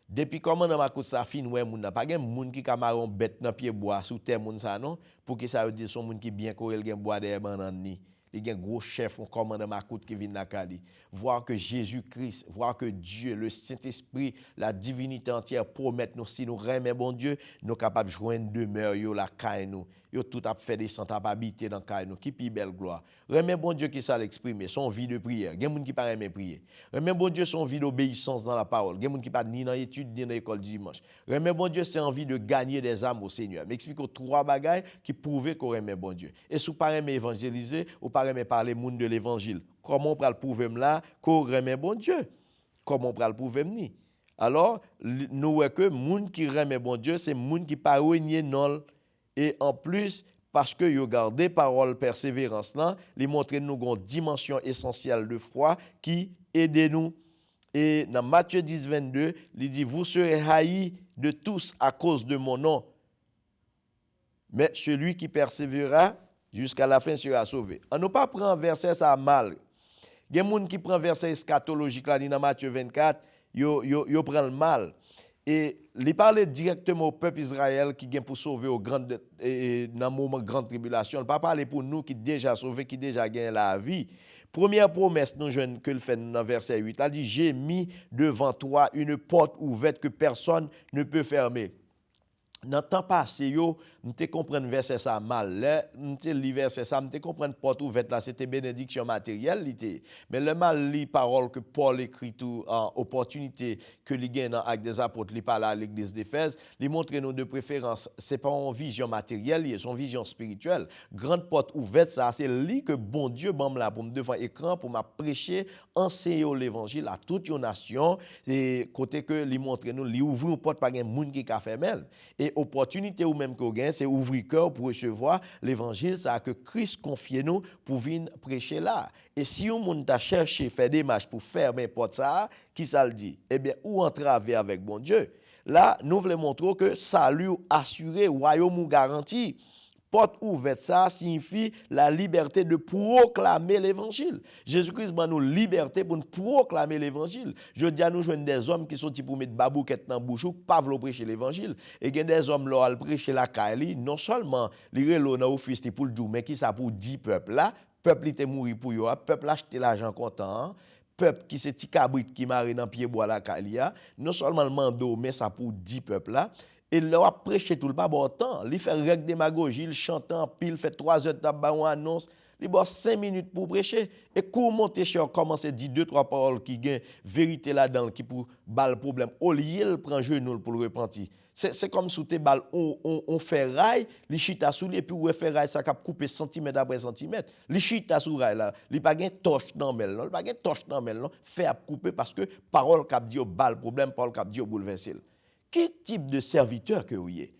Depuis commande ma coute ça fin ouais moun n'a pas gen moun qui kamaron bête dans pied bois sous terre moun ça non pour que ça veut dire son moun qui bien corel gen bois derrière banane ni. Il y a un gros chef, un commandant Makout qui vient dans Cali. Voir que Jésus-Christ, voir que Dieu, le Saint-Esprit, la divinité entière promettent nous, si nous remet bon Dieu, nous sommes capables de joindre demeure, la caille nous. Yo tout a fait des centres à habiter dans caille nous. Qui pi belle gloire. Remet bon Dieu qui ça l'exprimer, son vie de prière. Il y a des gens qui pas aimer prier. Remet bon Dieu son vie d'obéissance dans la parole. Il y a des gens qui pas ni dans l'étude ni dans l'école du dimanche. Remet bon Dieu c'est envie de gagner des âmes au Seigneur. M'explique trois bagailles qui prouvent qu'on remet bon Dieu. Et si vous pas aimer évangéliser, ou pas aimer parler monde de l'évangile. Comment on peut le prouver là qu'on remet bon Dieu? Comment on peut le prouver ni? Alors, nous voyons que monde qui remet bon Dieu, c'est monde qui pas renier non. Et en plus, parce que vous gardez parole persévérance là, les montrer nous une dimension essentielle de foi qui aide nous. Et dans Matthieu 10, 22, il dit, vous serez haïs de tous à cause de mon nom. Mais celui qui persévérera jusqu'à la fin sera sauvé. On ne pas prendre verset ça mal. Il y a des gens qui prennent verset eschatologique là dans Matthieu 24, yo prend le mal. Et il parlait directement au peuple Israël qui vient pour sauver au grand, dans un moment de grande tribulation. Il ne pas parler pour nous qui déjà sauvés, qui déjà gagnent la vie. Première promesse nous jeunes que le fait dans verset 8. Il dit, j'ai mis devant toi une porte ouverte que personne ne peut fermer. Dans le temps passé, je comprends verset ça mal. Là, je lis verset ça, je comprends porte ouverte là, c'était bénédiction matérielle. Mais le mal lit parole que Paul écrit tout en opportunité que il gagne dans Actes des Apôtres, il parle à l'église d'Éphèse, il montre nous de préférence, c'est pas une vision matérielle, c'est une vision spirituelle. Grande porte ouverte, ça c'est lui que bon Dieu bam là pour me devant écran pour m'a prêcher, enseigner l'évangile à toute une nation et côté que il montre nous, il ouvre une porte pas un monde qui a fermé. Et opportunité ou même qu'on gagne, c'est ouvrir cœur pour recevoir l'évangile, ça que Christ confie nous pour venir prêcher là. Et si on monde t'a cherché faire des marches pour fermer porte ça, qui ça le dit? Eh bien, ou entraver avec bon Dieu. Là, nous voulons montrer que salut assuré, royaume ou garanti. Porte ouverte, ça signifie la liberté de proclamer l'évangile. Jésus-Christ m'a nous liberté pour nous proclamer l'évangile. Je dis à nous jeunes des hommes qui sont pour mettre babouquette dans la bouche, pas vouloir prêcher l'évangile. Et il y a des hommes là qui prêcher la Kali, non seulement les relo dans office pour le dire, mais qui ça pour 10 peuples là, peuple était mort pour yo, peuple acheter l'argent content. Peuple qui c'est petit cabrit qui marre dans pied bois la Kalia, non seulement le mando, mais ça pour 10 peuples là. Et il a prêché tout le pas bon temps. Il fait règle démagogie, il chante en pile, fait 3 heures de tabac, on annonce. Il a 5 minutes pour prêcher. Et quand monter cher commence à dire 2-3 paroles qui gagnent vérité là-dedans, qui pour bal le problème. Au lieu, il prend genou pour le repentir. C'est comme si tu bal, on fait rail, les chita sous et puis on fait rail, ça cap couper centimètre après centimètre. Les chita sous rail là, il pas gain torche dans mel, non, il pas gain torche dans mel, non, fait à couper parce que parole cap dit au bal problème, parole cap dit au bouleverser. Quel type de serviteur que vous êtes?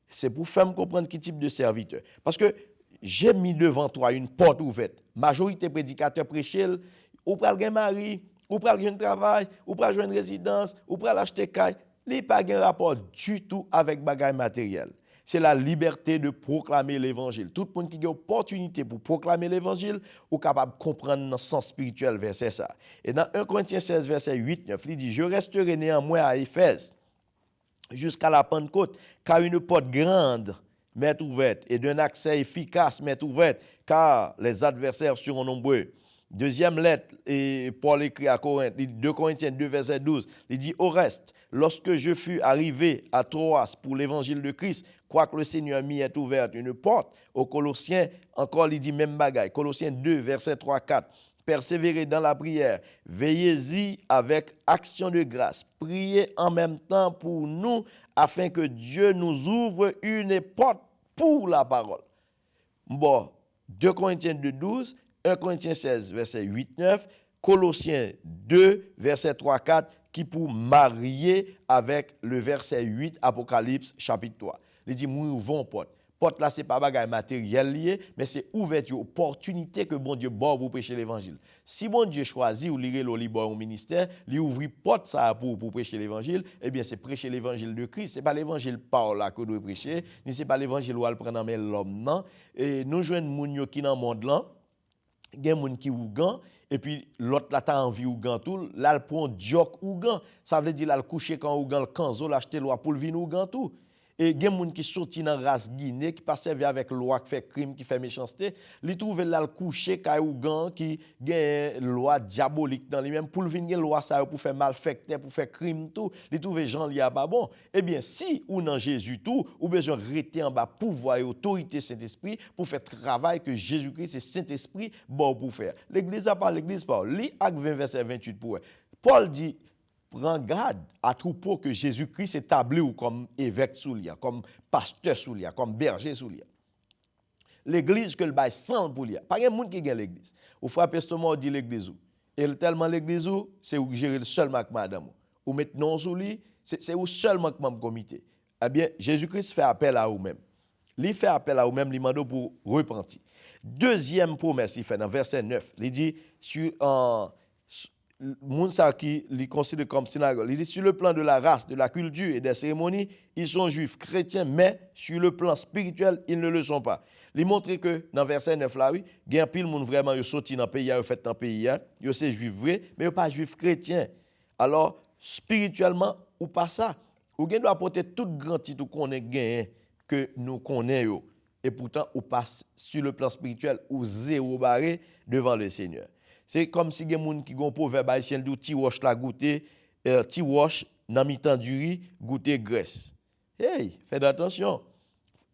C'est pour faire comprendre quel type de serviteur. Parce que j'ai mis devant toi une porte ouverte. Majorité prédicateur prêchent, ou pral gen mari, ou pral gen travail, ou pral joindre résidence, ou pral acheter caille. Il n'y a pas de rapport du tout avec bagaille matériel. C'est la liberté de proclamer l'évangile. Tout le monde qui a l'opportunité pour proclamer l'évangile est capable de comprendre dans le sens spirituel verset ça. Et dans 1 Corinthiens 16, verset 8-9, il dit « Je resterai néanmoins à Éphèse jusqu'à la Pentecôte, car une porte grande m'est ouverte et d'un accès efficace m'est ouverte, car les adversaires seront nombreux. » Deuxième lettre, et Paul écrit à Corinthe, 2 Corinthiens 2, verset 12, il dit « Au reste, lorsque je fus arrivé à Troas pour l'évangile de Christ, quoique le Seigneur m'y ait ouvert une porte, aux Colossiens, encore il dit même bagaille, Colossiens 2, verset 3-4, persévérez dans la prière, veillez-y avec action de grâce, priez en même temps pour nous, afin que Dieu nous ouvre une porte pour la parole. » Bon, 2 Corinthiens 2, 12, 1 Corinthiens 16, verset 8-9, Colossiens 2, verset 3-4, qui pour marier avec le verset 8, Apocalypse chapitre 3. Il dit, nous ouvrons porte. Porte là, ce n'est pas bagaille matériel lié, mais c'est ouverture, opportunité que bon Dieu bon pour prêcher l'évangile. Si bon Dieu choisit ou lire le libre au ministère, lui ouvrir porte ça pour prêcher l'évangile, eh bien c'est prêcher l'évangile de Christ. Ce n'est pas l'évangile Paul là que nous devons prêcher, ni c'est pas l'évangile où elle prend en main l'homme, non. Et nous jouons moun qui dans le monde là, il y a des gens qui ougan, et puis l'autre là t'as envie ougan tout, là il prend diok ougan. Ça veut dire là le coucher quand ougan le kanzo l'acheter loi pour le vin ougan tout. Et il y a des gens qui sortent dans la race Guinée, qui passent avec loi, qui fait crime, qui fait méchanceté. Ils trouvent là le coucher, qui a une loi diabolique dans lui-même, pour venir loi ça pour faire malfecter, pour faire crime tout. Ils trouvent gens liés à pas bon. Eh bien, si ou dans Jésus tout, ou besoin de rester en bas pouvoir et autorité Saint-Esprit pour faire travail que Jésus-Christ et Saint-Esprit bon pour faire. L'église a pas l'église pas. Lis Actes 20 verset 28 pour. Paul dit prends garde à troupeau que Jésus-Christ établit ou comme évêque sous lui, comme pasteur sous lui, comme berger sous lui. L'église que le bail sans pour lui. Pas un monde qui gagne l'église. Ou frappe estomac dit l'église ou. Et tellement l'église ou, c'est où gérer le seul avec madame. Ou mettre non sous lui, c'est où seulement que membre comité. Eh bien, Jésus-Christ fait appel à vous-même. Il fait appel à vous-même, il demande pour repentir. Deuxième promesse, il fait dans verset 9, il dit sur Mounsa qui les considère comme synagogue. Il dit sur le plan de la race, de la culture et des cérémonies, ils sont juifs chrétiens, mais sur le plan spirituel, ils ne le sont pas. Il montre que dans verset 9 là, oui, il y a un pile monde vraiment qui sorti dans le pays, qui fait dans le pays, ils sont juifs vrais, mais ils ne sont pas juifs chrétiens. Alors, spirituellement, ou pas ça. Ou gen doit porter tout grand titre qu'on est gagné que nous connaissons. Et pourtant, on passe sur le plan spirituel ou zéro barré devant le Seigneur. C'est comme si gen moun qui gon proverbe haïtien dit ti wash la goûter, ti wash nan mi-temps du riz goûter graisse. Hey, faites attention.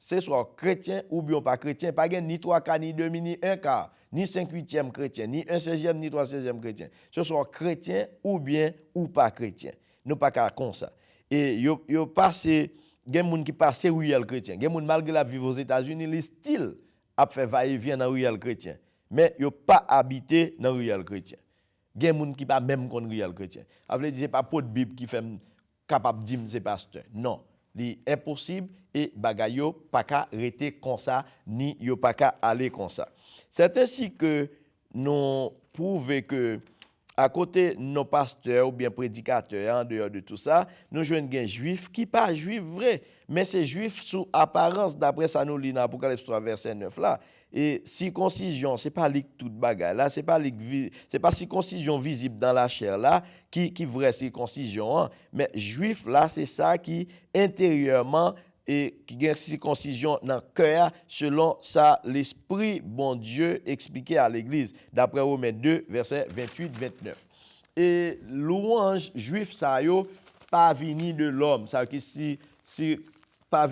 C'est soit chrétien ou bien pas chrétien, pas gen ni 3 quarts, ni 2 ni 1 quart, ni 5/8 chrétien, ni 1/16, ni 3/16 chrétien. Ce soit chrétien ou bien ou pas chrétien. Nous pas qu'à comme ça. Et yo passé gen moun qui passe réel chrétien. Gen moun malgré la vivre aux États-Unis, li style a fait va-et-vient dans réel chrétien. Mais yo pas habité dans réel chrétien. Gen moun qui pas même kon réel chrétien. A veut dire c'est pas pour de Bible qui fait capable dire c'est pasteur. Non. Li impossible et bagay yo pas ka rester comme ça ni yo pas ka aller comme ça. C'est ainsi que nous prouvons que à côté nos pasteurs ou bien prédicateurs en dehors de tout ça, nous jouons des juifs qui pas juifs vrai, mais c'est juifs sous apparence d'après ça nous lit dans Apocalypse 3 verset 9 là. Et circoncision, c'est pas lik toute bagaille là, c'est pas circoncision visible dans la chair là qui vraie circoncision, hein? Mais juif là, c'est ça qui intérieurement et qui gagne circoncision dans le cœur selon ça l'esprit bon Dieu expliqué à l'église d'après Romains 2 verset 28-29. Et louange juif ça yo pas vini de l'homme, ça qui pas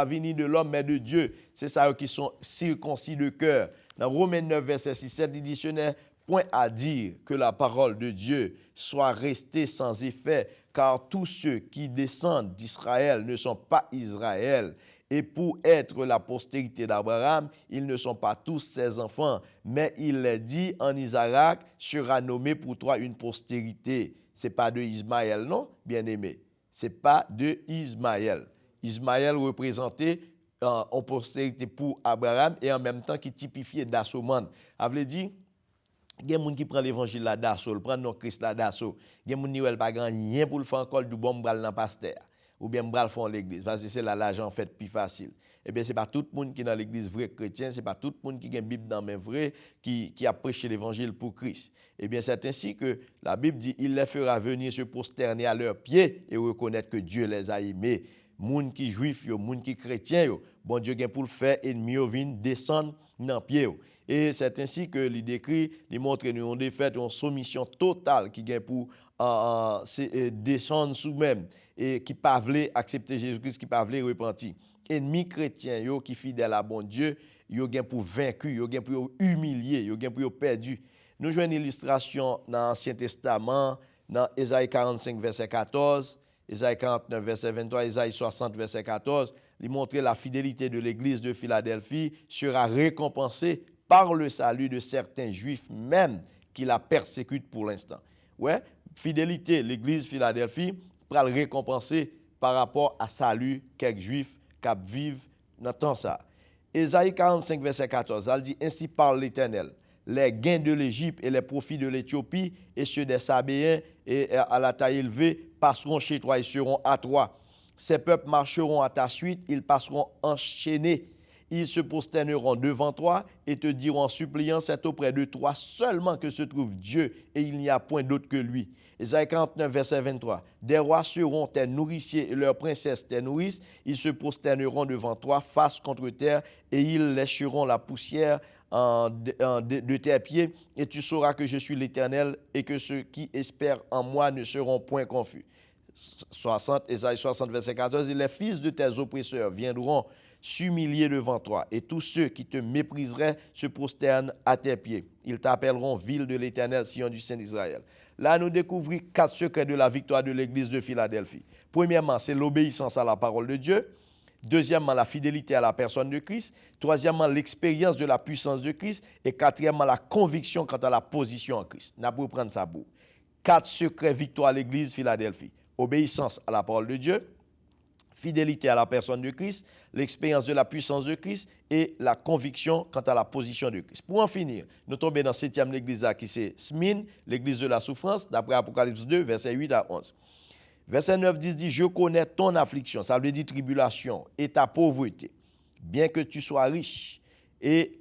vini de l'homme mais de Dieu. C'est ça qui sont circoncis de cœur. Dans Romains 9 verset 6-7 le dictionnaire point à dire que la parole de Dieu soit restée sans effet, car tous ceux qui descendent d'Israël ne sont pas Israël. Et pour être la postérité d'Abraham, ils ne sont pas tous ses enfants. Mais il est dit en Isaac sera nommé pour toi une postérité. Ce n'est pas de Ismaël, non, bien-aimé. Ce n'est pas de Ismaël. Ismaël représentait en postérité pour Abraham et en même temps qui typifiait d'Assoman. Ça veut dire, il y a des gens qui prennent l'évangile là d'assaut, prennent non Christ là d'assaut. Il y a des gens qui ne pas rien pour le faire encore du bon bral dans pasteur ou bien bral font l'église parce que c'est là l'argent fait plus facile. Eh bien c'est pas tout le monde qui est dans l'église vrai chrétien, c'est pas tout le monde qui a une Bible dans main vrai qui a prêché l'évangile pour Christ. Eh bien c'est ainsi que la Bible dit il les fera venir se prosterner à leurs pieds et reconnaître que Dieu les a aimés. Moun qui juif yo, moun qui chrétien yo, bon Dieu gen pour le faire ennemi yo vinn descendre dans pied yo. Et c'est ainsi que il décrit, il montre nous on défaite une soumission totale qui gagne pour descendre sous même et qui pas veut accepter Jésus-Christ, qui pas veut repentir. Ennemi chrétien yo qui fidèle à bon Dieu, yo gagne pour vaincu, yo gagne pour humilier, yo gagne pour perdu. Nous jouons une illustration dans l'Ancien Testament, dans Ésaïe 45 verset 14. Ésaïe 49, verset 23, Ésaïe 60, verset 14, il montre la fidélité de l'église de Philadelphie sera récompensée par le salut de certains juifs même qui la persécutent pour l'instant. Ouais, fidélité, l'église Philadelphie va le récompenser par rapport à salut quelques juifs qui vivent dans temps ça. Ésaïe 45, verset 14, elle dit ainsi parle l'Éternel. Les gains de l'Égypte et les profits de l'Éthiopie et ceux des Sabéens et à la taille élevée passeront chez toi et seront à toi. Ces peuples marcheront à ta suite, ils passeront enchaînés. Ils se prosterneront devant toi et te diront en suppliant, c'est auprès de toi seulement que se trouve Dieu et il n'y a point d'autre que lui. Ésaïe 49, verset 23. Des rois seront tes nourriciers et leurs princesses tes nourrices. Ils se prosterneront devant toi face contre terre et ils lécheront la poussière de tes pieds et tu sauras que je suis l'Éternel et que ceux qui espèrent en moi ne seront point confus. Ésaïe 60, verset 14. Et les fils de tes oppresseurs viendront s'humilier devant toi et tous ceux qui te mépriseraient se prosternent à tes pieds. Ils t'appelleront ville de l'Éternel, Sion du Saint d'Israël. Là, nous découvrons 4 secrets de la victoire de l'église de Philadelphie. Premièrement, c'est l'obéissance à la parole de Dieu. Deuxièmement, la fidélité à la personne de Christ. Troisièmement, l'expérience de la puissance de Christ. Et quatrièmement, la conviction quant à la position en Christ. N'a pas prendre ça pour 4 secrets victoire à l'église Philadelphie. Obéissance à la parole de Dieu, fidélité à la personne de Christ, l'expérience de la puissance de Christ et la conviction quant à la position de Christ. Pour en finir, nous tombons dans 7e l'église qui c'est Smyrne, l'église de la souffrance, d'après Apocalypse 2, versets 8 à 11. Verset 9 dit, je connais ton affliction, ça veut dire tribulation, et ta pauvreté, bien que tu sois riche, et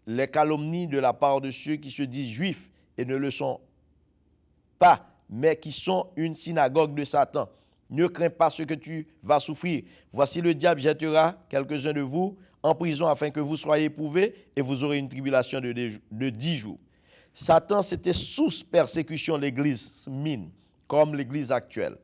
les calomnies de la part de ceux qui se disent juifs et ne le sont pas, mais qui sont une synagogue de Satan. Ne crains pas ce que tu vas souffrir. Voici le diable jettera quelques-uns de vous en prison afin que vous soyez éprouvés et vous aurez une tribulation de 10 jours. Satan, c'était sous persécution l'église mine, comme l'église actuelle.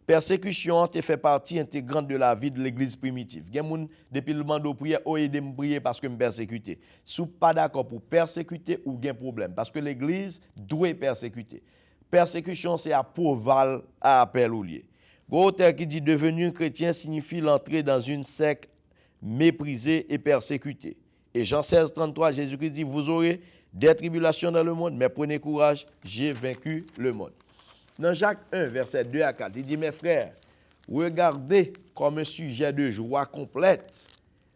Persécution fait partie intégrante de la vie de l'église primitive. Il y a des gens, depuis le moment de prière, oh, aidez me prier parce que je me persécuté. Si vous n'êtes pas d'accord pour persécuter, ou un problème. Parce que l'église doit persécuter. Persécution, c'est à pourval à appel ou lié. Auteur qui dit devenu chrétien signifie l'entrée dans une secte méprisée et persécutée. Et Jean 16, 33, Jésus-Christ dit vous aurez des tribulations dans le monde, mais prenez courage, j'ai vaincu le monde. Dans Jacques 1, verset 2 à 4, il dit mes frères, regardez comme un sujet de joie complète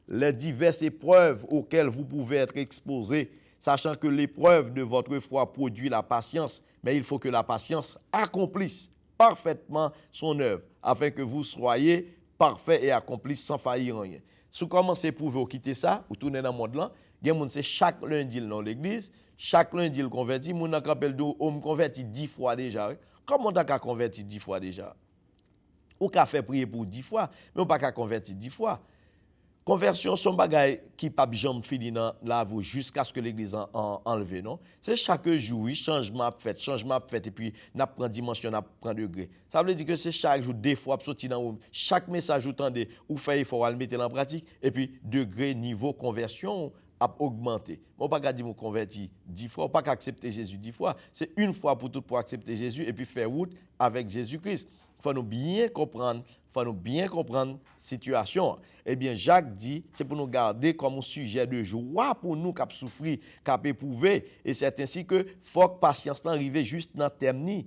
les diverses épreuves auxquelles vous pouvez être exposés, sachant que l'épreuve de votre foi produit la patience, mais il faut que la patience accomplisse parfaitement son œuvre, afin que vous soyez parfaits et accomplis sans faillir en rien. Si vous commencez à éprouver ou quitter ça, ou tourner dans le monde là, c'est chaque lundi dans l'église, chaque lundi le converti, mon appelle de homme converti 10 fois déjà. Comment on a converti 10 fois déjà? Ou qu'a fait prier pour 10 fois, mais on pas qu'à convertir 10 fois. Conversion, son bagay qui pas jamais fini dans la vie jusqu'à ce que l'église enlève, non? C'est chaque jour, oui, changement fait, et puis n'a prend dimension, n'a prend degré. Ça veut dire que c'est chaque jour, des fois, sortir dans chaque message, vous tendez, ou fait effort à le mettre en pratique, et puis degré, niveau, conversion, a augmenté. On ne peut pas dire que converti 10 fois, on ne peut pas accepter Jésus 10 fois. C'est une fois pour toutes pour accepter Jésus et puis faire route avec Jésus-Christ. Il faut nous bien comprendre la situation. Eh bien, Jacques dit, c'est pour nous garder comme un sujet de joie pour nous qui avons souffert, qui avons éprouvé. Et c'est ainsi que faut que patience arrive juste dans le terme.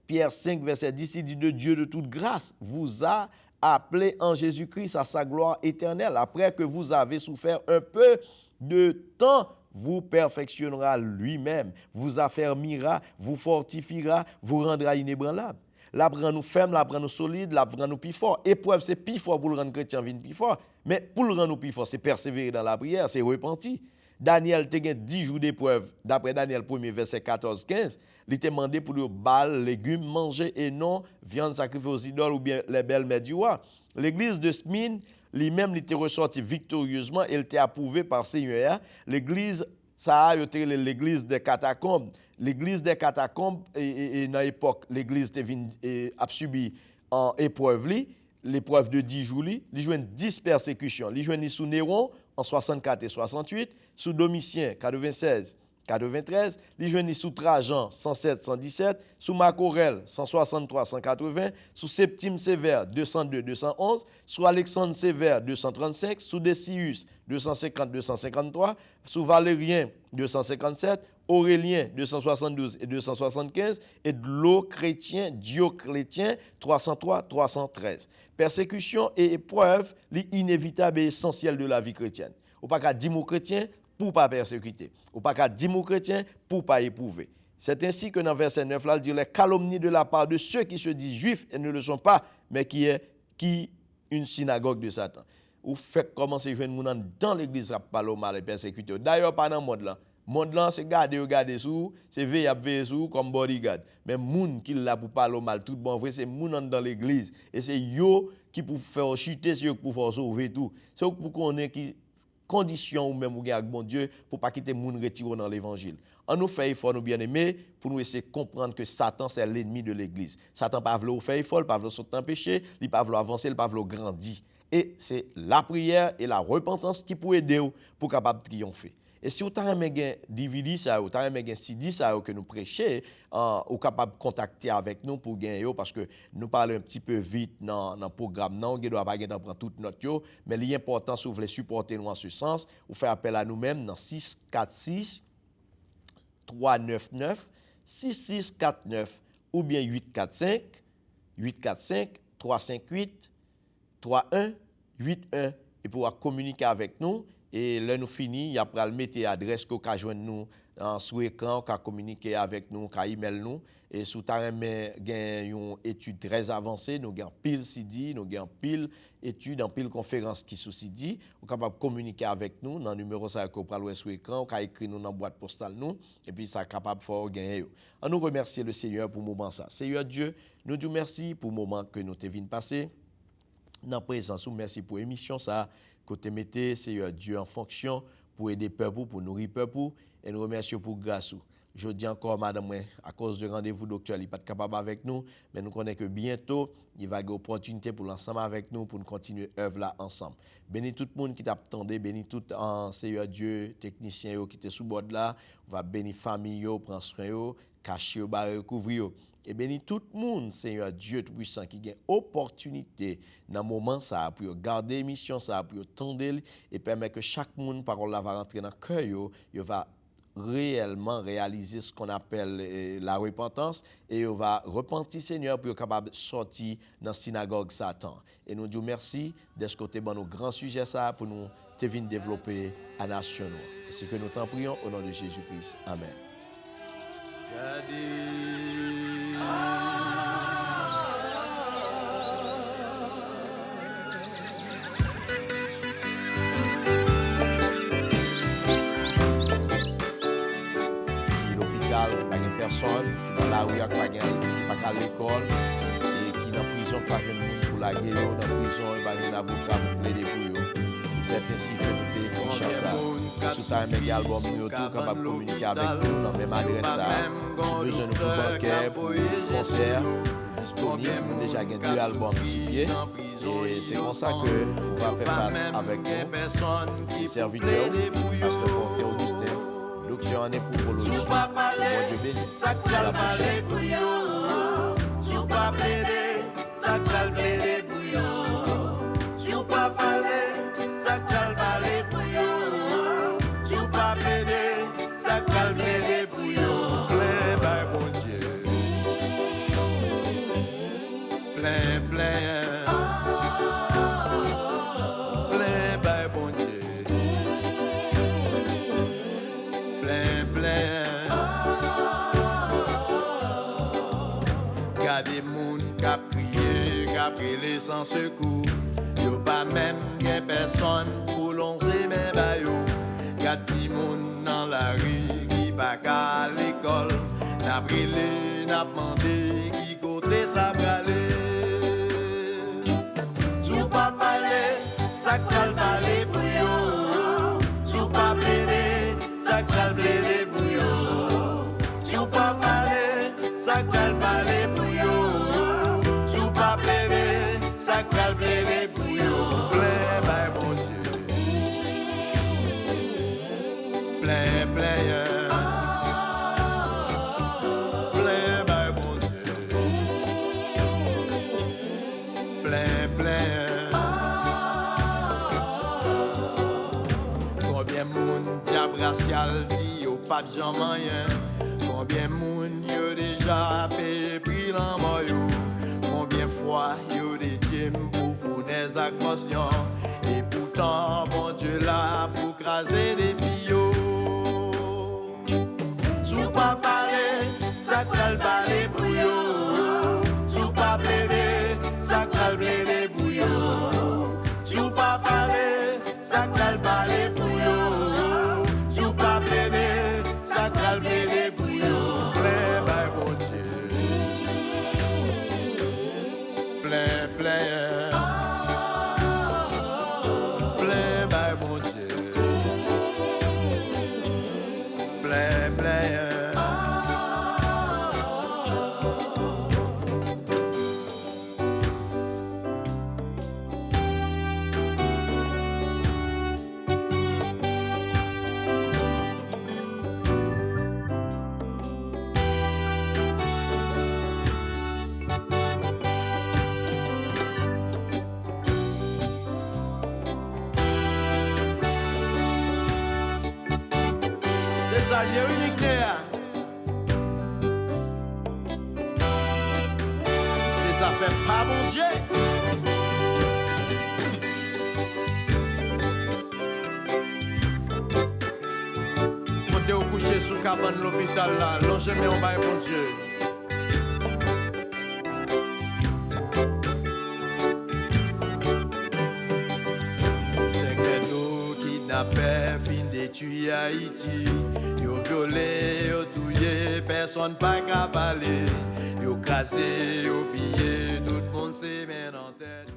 Pierre 5, verset 10, il dit de Dieu de toute grâce vous a appelé en Jésus-Christ à sa gloire éternelle. Après que vous avez souffert un peu de temps, vous perfectionnera lui-même, vous affermira, vous fortifiera, vous rendra inébranlable. La rend nous ferme, la rend nous solide, la rend nous plus fort. Épreuve, c'est plus fort pour le rendre chrétien plus fort. Mais pour le rendre nous plus fort, c'est persévérer dans la prière, c'est repentir. Daniel te gen 10 jours d'épreuve. D'après Daniel 1er, verset 14-15, il était demandé pour le bal, légumes, manger et non viande sacrifiée aux idoles ou bien les belles-mères du roi. L'église de Smyrne, lui-même, il était ressorti victorieusement et il était approuvé par Seigneur. L'église, ça a été l'église des catacombes. L'église des catacombes, et dans l'époque, l'église a subi en épreuve, l'épreuve de 10 jours, il joue 10 persécutions. Il joue sous Néron en 64 et 68, sous Domitien 96, 93, il joue sous Trajan 107, 117, sous Marc Aurèle 163, 180, sous Septime Sévère 202, 211, sous Alexandre Sévère 235, sous Décius 250, 253, sous Valérien 257, Aurélien 272 et 275 et Dioclétien 303, 313. Persécution et épreuve, l'inévitable et essentiel de la vie chrétienne. Ou pas qu'à 10 mots chrétiens pour pas persécuter. Ou pas qu'à 10 mots chrétiens pour pas éprouver. C'est ainsi que dans verset 9 là, il dit les calomnies de la part de ceux qui se disent juifs et ne le sont pas, mais qui une synagogue de Satan. Ou fait commencer jeune moun dans l'église à parler mal et persécuter. D'ailleurs pas dans le monde là. Monde là c'est garder sous, c'est veiller sous comme bodyguard. Mais moun qui là pour parler mal tout bon vrai c'est moun dans l'église et c'est yo qui pour faire chuter, c'est yo pour faire sauver tout. C'est pour qu'on ait qui condition ou même ou avec bon Dieu pour pas quitter moun retirer dans l'évangile. On nous fait effort nous bien-aimés pour nous essayer de comprendre que Satan c'est l'ennemi de l'église. Satan pas veut faire effort, pas veut sauter en péché, il pas veut avancer, il pas veut grandir. Et c'est la prière et la repentance qui peut aider pour capable triompher. Et si vous avez un DVD, ça, vous avez un CD ça, que nous prêchons, vous êtes capable de contacter avec nous pour gagner, parce que nous parlons un petit peu vite dans le programme. Nous ne doit pas prendre toute notre, mais l'important, si vous voulez supporter nous en ce sens, vous faites appel à nous-mêmes dans 646 399 6649 ou bien 845 358 3181 et pouvoir communiquer avec nous Et là, nous finissons, il y a pour le mettre l'adresse qu'on peut joindre nous sous écran, qu'on peut communiquer avec nous, qu'on peut email nous. Et sous terrain, nous avons une étude très avancée, nous avons pile CD, nous avons pile études, en pile conférence qui sous CD. Vous êtes capable de communiquer avec nous dans le numéro que vous pouvez sous écran, vous pouvez écrire nous dans la boîte postale nous, et puis ça est capable de faire gagner. On nous remercie le Seigneur pour le moment ça. Seigneur Dieu, nous disons merci pour le moment que nous te venons passer. Dans la présence, merci pour l'émission ça. Côté mettez, Seigneur Dieu, en fonction pour aider le peuple, pour nourrir le peuple, et nous remercions pour grâce. Je dis encore, madame, à cause du rendez-vous docteur, il n'est pas capable avec nous, mais nous connaissons que bientôt, il va y avoir une opportunité pour l'ensemble avec nous, pour nous continuer l'œuvre là ensemble. Bénis tout le monde qui t'attendait, bénis tout Seigneur Dieu, technicien qui était sous bord là, on va bénir famille, prendre soin, cacher, recouvrir. Et bénis tout le monde, Seigneur Dieu Tout-Puissant, qui a opportunité dans le moment ça pour garder l'émission, ça pour tendre et permettre que chaque monde, parole là, va rentrer dans le cœur, il va réellement réaliser ce qu'on appelle la repentance et on va repentir Seigneur pour être capable de sortir dans la synagogue Satan. Et nous disons merci de ce côté de nos grands sujets ça pour nous te venir développer à la nation. C'est que nous t'en prions au nom de Jésus-Christ. Amen. Pas de personne qui dans la rue, qui pas à l'école et qui dans la prison, pas de monde pour la guerre, dans la prison, il va y avoir un avocat pour plaider pour eux. C'est ainsi que nous te confions ça. Sous ta même album, nous sommes capables de communiquer avec nous dans la même adresse. Nous besoin de nous bancaire pour concert disponible. Nous déjà gagné 2 albums sur pied. Et c'est comme ça que on va faire face avec nous, les serviteurs, parce que pour Augustin, docteur en épouologie. Bon Dieu béni. Ça calme pour yo. Sous pas plaider, ça calme pour yo. Sous pas parler, ça calme pour yo. Sous pas plaider, ça calme pour yo. Plein by bon Dieu. Plein, plein. Plein by bon Dieu. Plein, plein. Gardez moun k'ap crié, k'ap crié sans secours. Yo pas même gen personne pour longer men ba yo. Gardez moun dans la rue qui pas qu'à l'école. N'a brûlé, n'a demandé qui côté ça bralé. Sous pas parler, ça calme parler pour yo. Sous pas plaider, ça calme plaider pour yo. Sous pas parler, ça calme parler pour yo. Sous pas plaider, ça calme plaider pour yo. Plein by bon Dieu. Plein, plein. Plein by bon Dieu. Plein, plein. Combien moun diable racial dit yo pas de gens rien. Combien moun yo déjà payé prix dans moyo. Combien fois yo des dîmes pour fournir ak fonction. Et pourtant bon Dieu là pour craser des filles. Sous pas parler, ça calme parler pour yo. Sous pas plaider, ça calme plaider pour yo. Sous pas parler, ça calme parler pour yo. Sous pas plaider, ça calme plaider pour yo. Plein by bon Dieu. Plein, plein. Plein by bon Dieu. Plein, plein. C'est ça, il y a unique là. C'est ça fait pas bon Dieu. côté au coucher sous cabane l'hôpital là, non jamais on va bon Dieu. C'est que nous kidnappés, fin détruit Haïti. Yo violé, yo touillé, personne pas qu'à parler. Yo crasé, yo pillé, tout le monde s'est mis en tête.